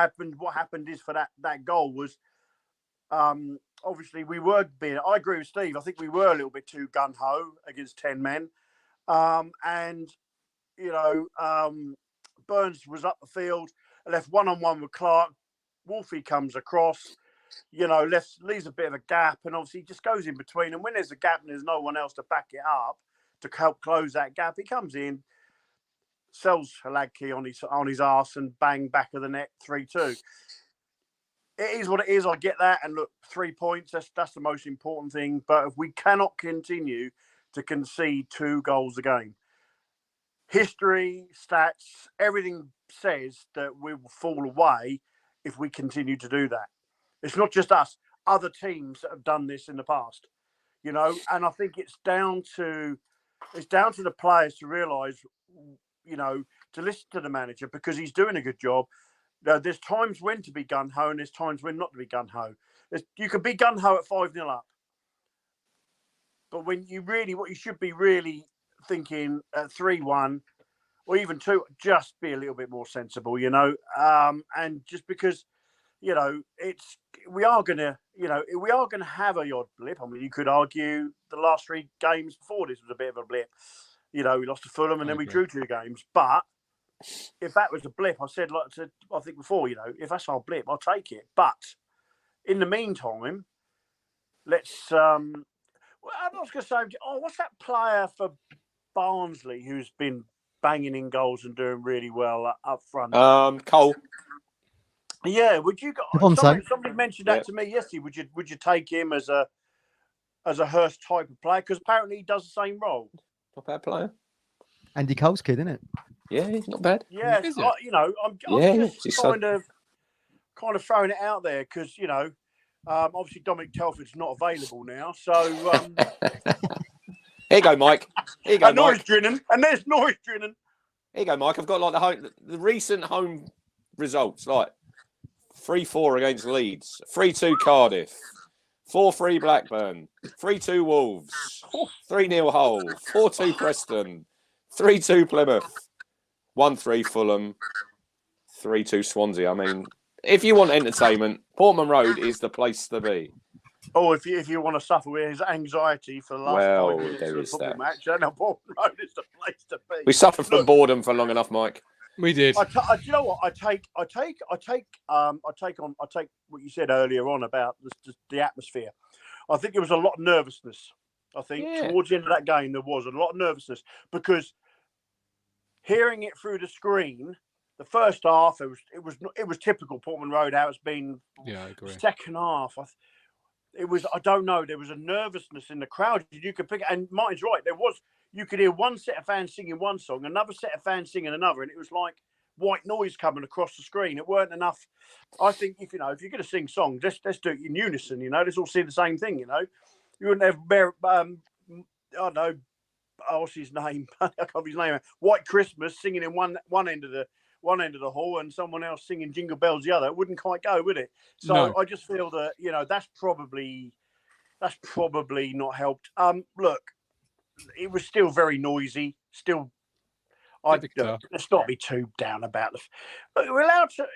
happened is for that goal was obviously we were being, I agree with Steve, I think we were a little bit too gung-ho against 10 men, and Burns was up the field, left 1-on-1 with Clark. Wolfie comes across, leaves a bit of a gap, and obviously just goes in between, and when there's a gap and there's no one else to back it up to help close that gap, he comes in, sells Haladki on his arse, and bang, back of the net, 3-2. It is what it is. I get that. And look, 3 points, that's the most important thing. But if we cannot continue to concede 2 goals a game, history, stats, everything says that we will fall away if we continue to do that. It's not just us, other teams that have done this in the past, you know, and I think it's down to the players to realise, you know, to listen to the manager because he's doing a good job. There's times when to be gun-ho and there's times when not to be gun-ho. You can be gun-ho at 5-0 up. But when you really, what you should be really thinking at 3-1 or even 2, just be a little bit more sensible, you know. And just because, you know, we are gonna have a odd blip. I mean, you could argue the last 3 games before this was a bit of a blip. You know, we lost to Fulham and then we drew 2 games. But if that was a blip, I think before, you know, if that's our blip, I'll take it. But in the meantime, let's. Well, I'm not going to say. Oh, what's that player for Barnsley who's been banging in goals and doing really well up front? Cole. Yeah, would you? Somebody mentioned that to me yesterday. Would you take him as a Hurst type of player? Because apparently he does the same role. Not a bad player. Andy Cole's kid, isn't it? Yeah, he's not bad. Yeah, you know, I'm just kind of throwing it out there because you know. Obviously, Dominic Telford's not available now, so here you go, Mike. Here you go, Mike. And there's Norwich Drinnen. Here you go, Mike. I've got like the recent home results, like 3-4 against Leeds, 3-2 Cardiff, 4-3 Blackburn, 3-2 Wolves, 3-0 Hull, 4-2 Preston, 3-2 Plymouth, 1-3 Fulham, 3-2 Swansea. I mean, if you want entertainment, Portman Road is the place to be. Oh, if you want to suffer with his anxiety for the last 5 minutes of the football match, then Portman Road is the place to be. We suffered from boredom for long enough, Mike. We did. You know what? I take what you said earlier on about the atmosphere. I think there was a lot of nervousness. I think towards the end of that game there was a lot of nervousness because hearing it through the screen. The first half, it was typical Portman Road how it's been. Yeah, I agree. Second half, I don't know. There was a nervousness in the crowd. You could pick, and Martin's right. You could hear one set of fans singing one song, another set of fans singing another, and it was like white noise coming across the screen. It weren't enough. I think if you're going to sing songs, let's do it in unison. You know, let's all see the same thing. You know, you wouldn't have I don't know, what's his name? I can't remember his name. White Christmas singing in one end of the hall and someone else singing Jingle Bells the other. It wouldn't quite go, would it? So no. I just feel that, you know, that's probably not helped. Look, it was still very noisy. Let's not be too down about we're allowed to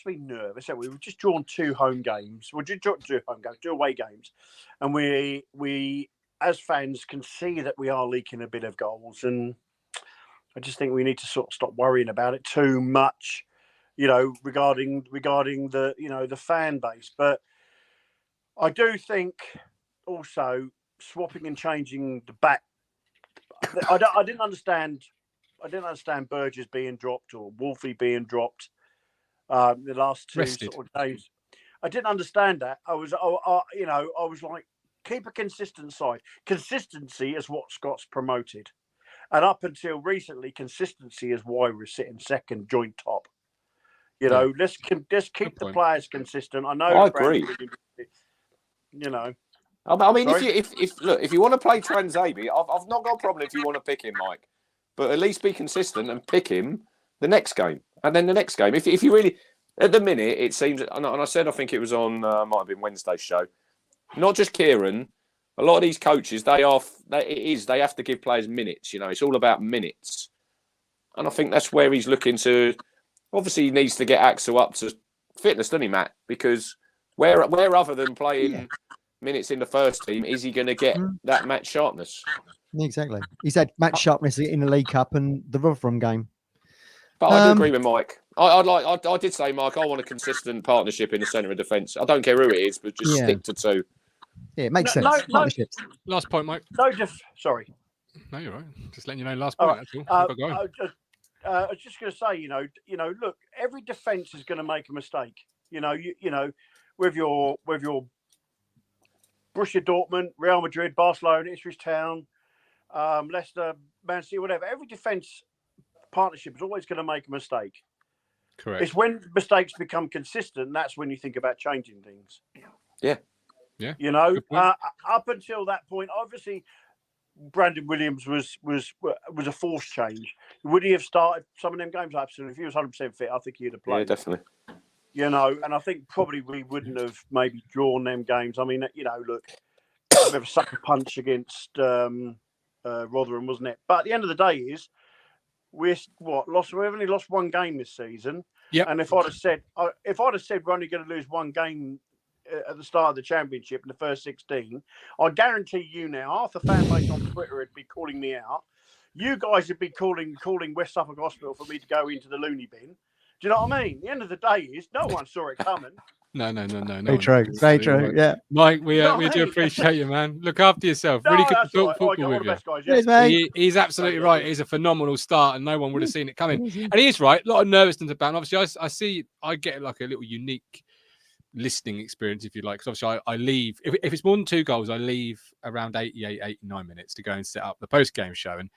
be nervous. We've just drawn 2 home games. We're just drawn 2 home games, 2 away games. And we as fans can see that we are leaking a bit of goals, and I just think we need to sort of stop worrying about it too much, you know, regarding the, you know, the fan base. But I do think also swapping and changing the back. I didn't understand Burgess being dropped or Wolfie being dropped the last 2 sort of days. I didn't understand that. I was like, keep a consistent side. Consistency is what Scott's promoted. And up until recently, consistency is why we're sitting second, joint top. You know, let's keep the players consistent. I know. I agree. You know, I mean, if you want to play Transabi, I've not got a problem if you want to pick him, Mike. But at least be consistent and pick him the next game, and then the next game. If you really, at the minute, it seems, and I said I think it was on might have been Wednesday's show. Not just Kieran. A lot of these coaches, they have to give players minutes. You know, it's all about minutes. And I think that's where he's looking to. Obviously, he needs to get Axel up to fitness, doesn't he, Matt? Because where other than playing minutes in the first team, is he going to get that match sharpness? Exactly. He's had match sharpness in the League Cup and the Rotherham game. But I do agree with Mike. I did say, Mike, I want a consistent partnership in the centre of defence. I don't care who it is, but just stick to 2. Yeah, it makes sense. Partnerships. Last point, Mike. Sorry. No, you're right. Just letting you know. Last point. That's all. I was just going to say, you know, look, every defence is going to make a mistake. You know, with your Borussia Dortmund, Real Madrid, Barcelona, Ipswich Town, Leicester, Man City, whatever. Every defence partnership is always going to make a mistake. Correct. It's when mistakes become consistent, that's when you think about changing things. Yeah. Yeah. You know, Good point. up until that point, obviously, Brandon Williams was a forced change. Would he have started some of them games? Absolutely. If he was 100% fit, I think he'd have played. Yeah, definitely. You know, and I think probably we wouldn't have maybe drawn them games. I mean, you know, look, we have a sucker punch against Rotherham, wasn't it? But at the end of the day, we've only lost one game this season. Yep. And if I'd have said we're only going to lose one game at the start of the championship in the first 16, I guarantee you now, half the fan base on Twitter would be calling me out. You guys would be calling West Suffolk Hospital for me to go into the loony bin. Do you know what I mean? The end of the day is no one saw it coming. No. Very true. Very true. Yeah. Mike, we No, do mate. appreciate you, man. Look after yourself. No, Really good to that's all talk right. All right, football all with the you. best, guys. Yeah? Cheers, mate. He's absolutely right. He's a phenomenal start, and no one would have seen it coming. And he is right. A lot of nervousness about. And obviously, I get like a little unique listening experience, if you like. Because obviously, I leave if it's more than 2 goals, I leave around 89 minutes to go and set up the post game show. And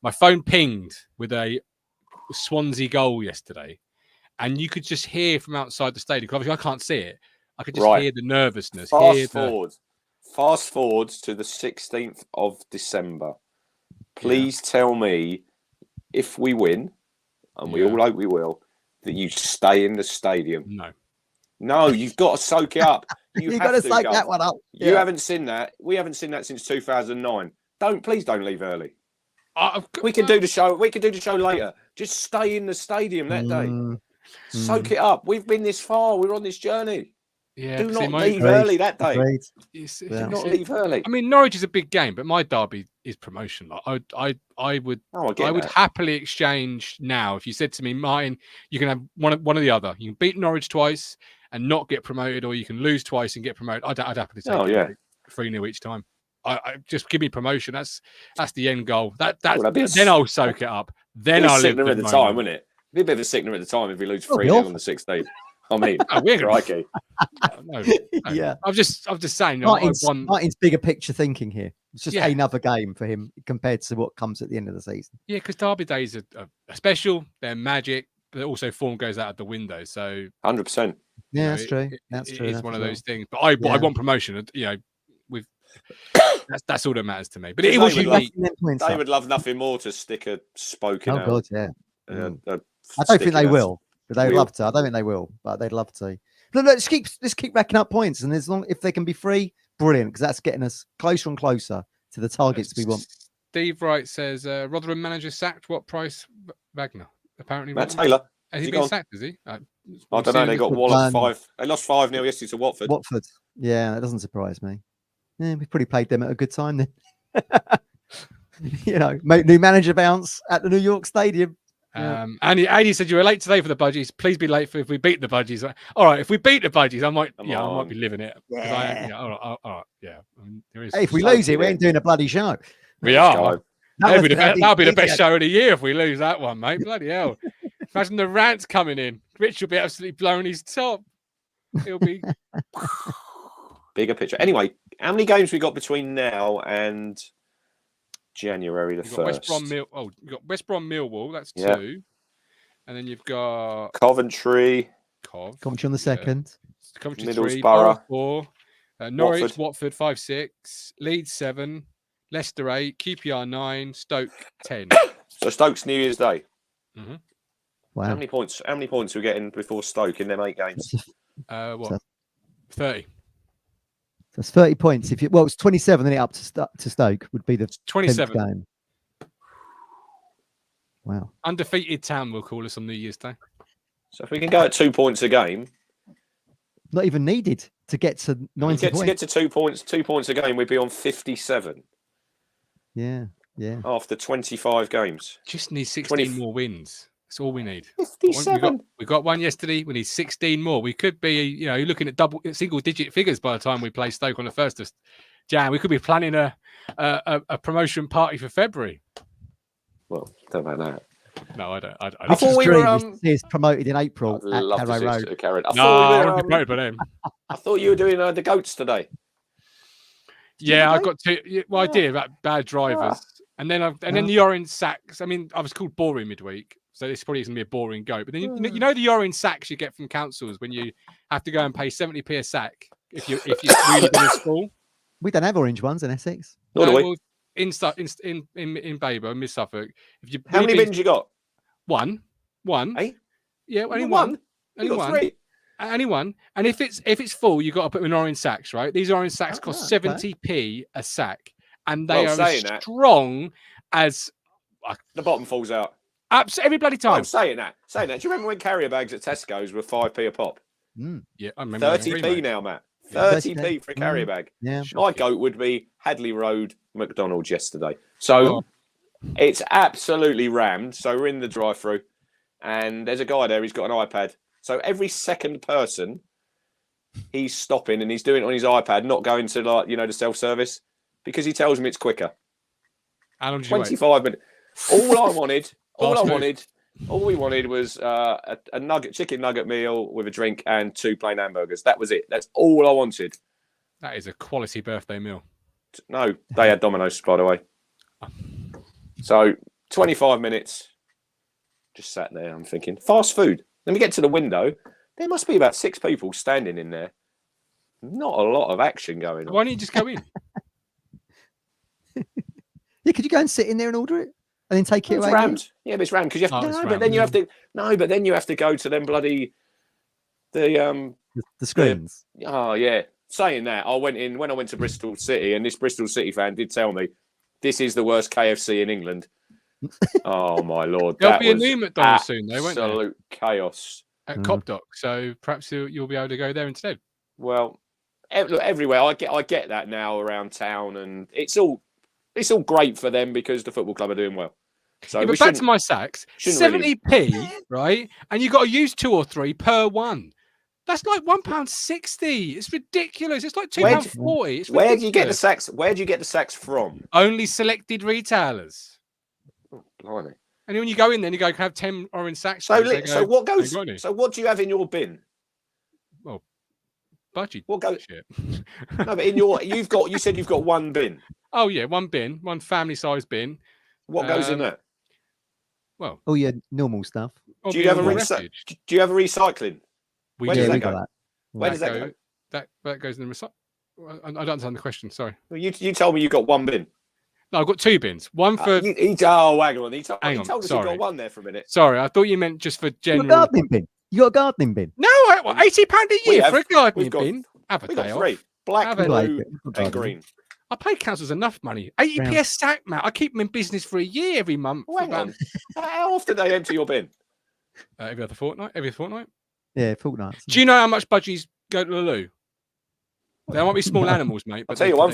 my phone pinged with a Swansea goal yesterday, and you could just hear from outside the stadium. Because obviously, I can't see it. I could just hear the nervousness. Fast forward to the 16th of December. Please tell me if we win, and we all hope we will, that you stay in the stadium. No, you've got to soak it up. You've got to soak that one up. You haven't seen that. We haven't seen that since 2009. Please don't leave early. We can do the show. We can do the show later. Just stay in the stadium that day. Soak it up. We've been this far. We're on this journey. Yeah, do not leave early that day. Do not leave early. I mean, Norwich is a big game, but my derby is promotion. Like, I would happily exchange now. If you said to me, Martin, you can have one or the other. You can beat Norwich twice and not get promoted, or you can lose twice and get promoted. I'd happily take 3-0 each time. I just give me promotion. That's the end goal. Then I'll soak it up. Then I'll live at the time, wouldn't it? It'd be a bit of a sickener at the time if we lose 3-0 on the 16th. I mean, crikey. No. Yeah. I'm just saying. Martin's bigger picture thinking here. It's just another game for him compared to what comes at the end of the season. Yeah, because derby days are special. They're magic, but also form goes out of the window. So 100%. Yeah, that's true. That's true. It's one of those things. But I want promotion. You know, that's all that matters to me. But it was unique. They would love nothing more to stick a spoke in. Oh God, yeah. I don't think they will. But they'd love to. I don't think they will, but they'd love to. But look, let's keep racking up points, and if they can be free, brilliant, because that's getting us closer and closer to the targets we want. Steve Wright says Rotherham manager sacked. What price? Wagner. Apparently, Matt Taylor. Has he been sacked? Is he? I don't know. They got Wallop 5. They lost 5-0 yesterday to Watford. Yeah, that doesn't surprise me. Yeah, we've probably played them at a good time then. You know, new manager bounce at the New York Stadium. Andy said you were late today for the Budgies. Please be late if we beat the Budgies. All right, if we beat the Budgies, I might be living it. All right. Yeah. I mean, hey, if we lose it, we ain't doing a bloody show. We are. That'll be the best show of the year if we lose that one, mate. Bloody hell! Imagine the rants coming in. Rich will be absolutely blowing his top. He'll be bigger picture. Anyway, how many games we got between now and January the 1st? You've got West Brom Millwall, that's 2. And then you've got Coventry on the 2nd. Coventry Middlesbrough 4. Norwich, Watford 5-6. Leeds 7. Leicester 8. QPR 9. Stoke 10. So Stoke's New Year's Day. Mm-hmm. Wow. How many points are we getting before Stoke in them 8 games? 30. That's 30 points. It's 27, then up to Stoke would be the 27 game. Wow. Undefeated Town will call us on New Year's Day. So if we can go at 2 points a game, not even needed to get to 90 points. To get to 2 points a game, we'd be on 57. Yeah. After 25 games, just need 16 more wins. That's all we need. 57. We got one yesterday. We need 16 more. We could be, you're looking at single-digit figures by the time we play Stoke on the 1st of Jan. We could be planning a promotion party for February. Well, don't know that. No, I don't. I thought we were promoted in April at Carrow Road. I won't be promoted by them. I thought you were doing the goats today. Yeah, I got to. Well, I did about bad drivers, and then the orange sacks. I mean, I was called boring midweek, So this probably isn't going to be a boring go. But then you know the orange sacks you get from councils when you have to go and pay 70p a sack if you're really good at school. We don't have orange ones in Essex. Nor do we. Well, in Baber, Miss Suffolk. If you How many bins you got? One. Eh? Yeah, only You got one. one? Only You got one. 3. Only one. And if it's full, you got to put them in orange sacks, right? These orange sacks cost 70p a sack, and they are as strong as The bottom falls out. every bloody time. I'm saying that. Do you remember when carrier bags at Tesco's were 5p a pop? Yeah, I remember. 30p now, Matt. 30p for a carrier bag. Yeah. My goat would be Hadley Road McDonald's yesterday. So it's absolutely rammed. So we're in the drive-through, and there's a guy there. He's got an iPad. So every second person, he's stopping and he's doing it on his iPad, not going to the self-service, because he tells me it's quicker. How long did you wait? 25 minutes. All we wanted was a chicken nugget meal with a drink and 2 plain hamburgers. That was it. That's all I wanted. That is a quality birthday meal. No, they had Domino's, by the way. So 25 minutes, just sat there. I'm thinking, fast food. Let me get to the window. There must be about 6 people standing in there. Not a lot of action going on. Why don't you just go in? Yeah, could you go and sit in there and order it and then take it It's away? rammed. Yeah, but it's rammed because you have to. But then you have to go to them bloody the screens. Oh yeah. Saying that, I went in when I went to Bristol City, and this Bristol City fan did tell me this is the worst KFC in England. Oh my lord, There'll that be a was new McDonald's soon, though, won't there? absolute chaos At Copdock, so perhaps you'll be able to go there instead. Well, look, everywhere I get that now around town, and it's all great for them because the football club are doing well. So Yeah, but back to my sacks, 70p, right? And you've got to use 2 or 3 per one. That's like £1.60. It's ridiculous. It's like £2.40. Where do you get the sacks? Where do you get the sacks from? Only selected retailers. Oh, blimey. And when you go in, then you go, can I have 10 orange sacks? So what do you have in your bin? Well, budgie. What goes? Shit. No, but you said you've got 1 bin. Oh yeah, 1 bin, 1 family-sized bin. What goes in there? Well, all your normal stuff. Do you have a recycling? Where does that go? Where does that go? That goes in the recycle. I don't understand the question. Sorry. Well, you told me you got 1 bin. No, I've got 2 bins. One for. Hang on. He told us you got 1 there for a minute. Sorry, I thought you meant just for general. You got a gardening bin. You got a gardening bin. No, £80 a year for a gardening bin. Have a We've day got off. 3: black, blue, and green. I pay councils enough money. 80p a sack, Matt. I keep them in business for a year every month. Hang on. How often do they empty your bin? Every fortnight. Yeah, fortnight. Do you know how much budgies go to the loo? There might be small animals, mate. But I'll tell you one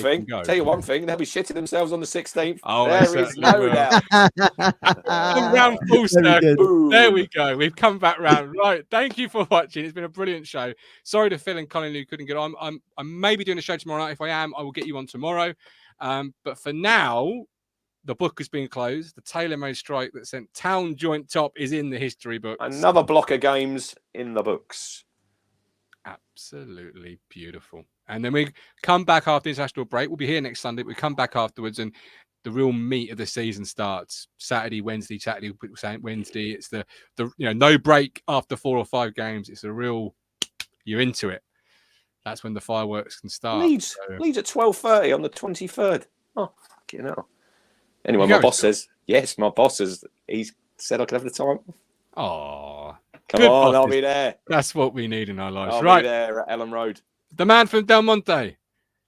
thing. They'll be shitting themselves on the 16th. Oh, there is no doubt. Round full circle. There we go. We've come back round. Right. Thank you for watching. It's been a brilliant show. Sorry to Phil and Colin who couldn't get on. I may be doing a show tomorrow night. If I am, I will get you on tomorrow. But for now, the book has been closed. The tailor-made strike that sent Town joint top is in the history books. Another block of games in the books. Absolutely beautiful. And then we come back after the international break. We'll be here next Sunday. We come back afterwards, and the real meat of the season starts Saturday, Wednesday. People saying Wednesday. It's the no break after 4 or 5 games. It's a real you're into it. That's when the fireworks can start. Leeds at 12:30 on the 23rd. Oh, fucking hell. Anyway, my boss says yes. My boss he's said I could have the time. Oh, come on, I'll be there. That's what we need in our lives. I'll right be there at Ellen Road. The man from Del Monte.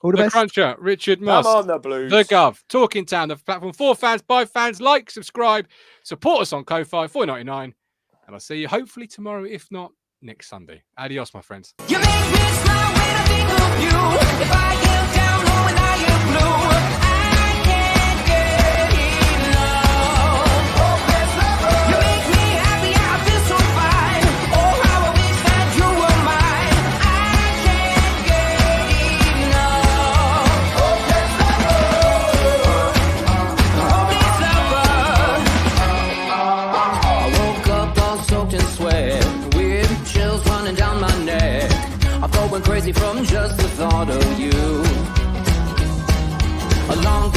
All the best. Cruncher, Richard Moss. Come on, the Blues. The Gov. Talking Town, the platform for fans, by fans. Like, subscribe, support us on Ko-Fi, $4.99. And I'll see you hopefully tomorrow, if not next Sunday. Adios, my friends. You make me smile when I think of you. If I get down or when I am blue, I can't get enough. You make me happy, I feel so fine. Oh, how I wish that you were mine. I can't get enough. I woke up all soaked in sweat, weird chills running down my neck. I'm going crazy from just the thought of you. A long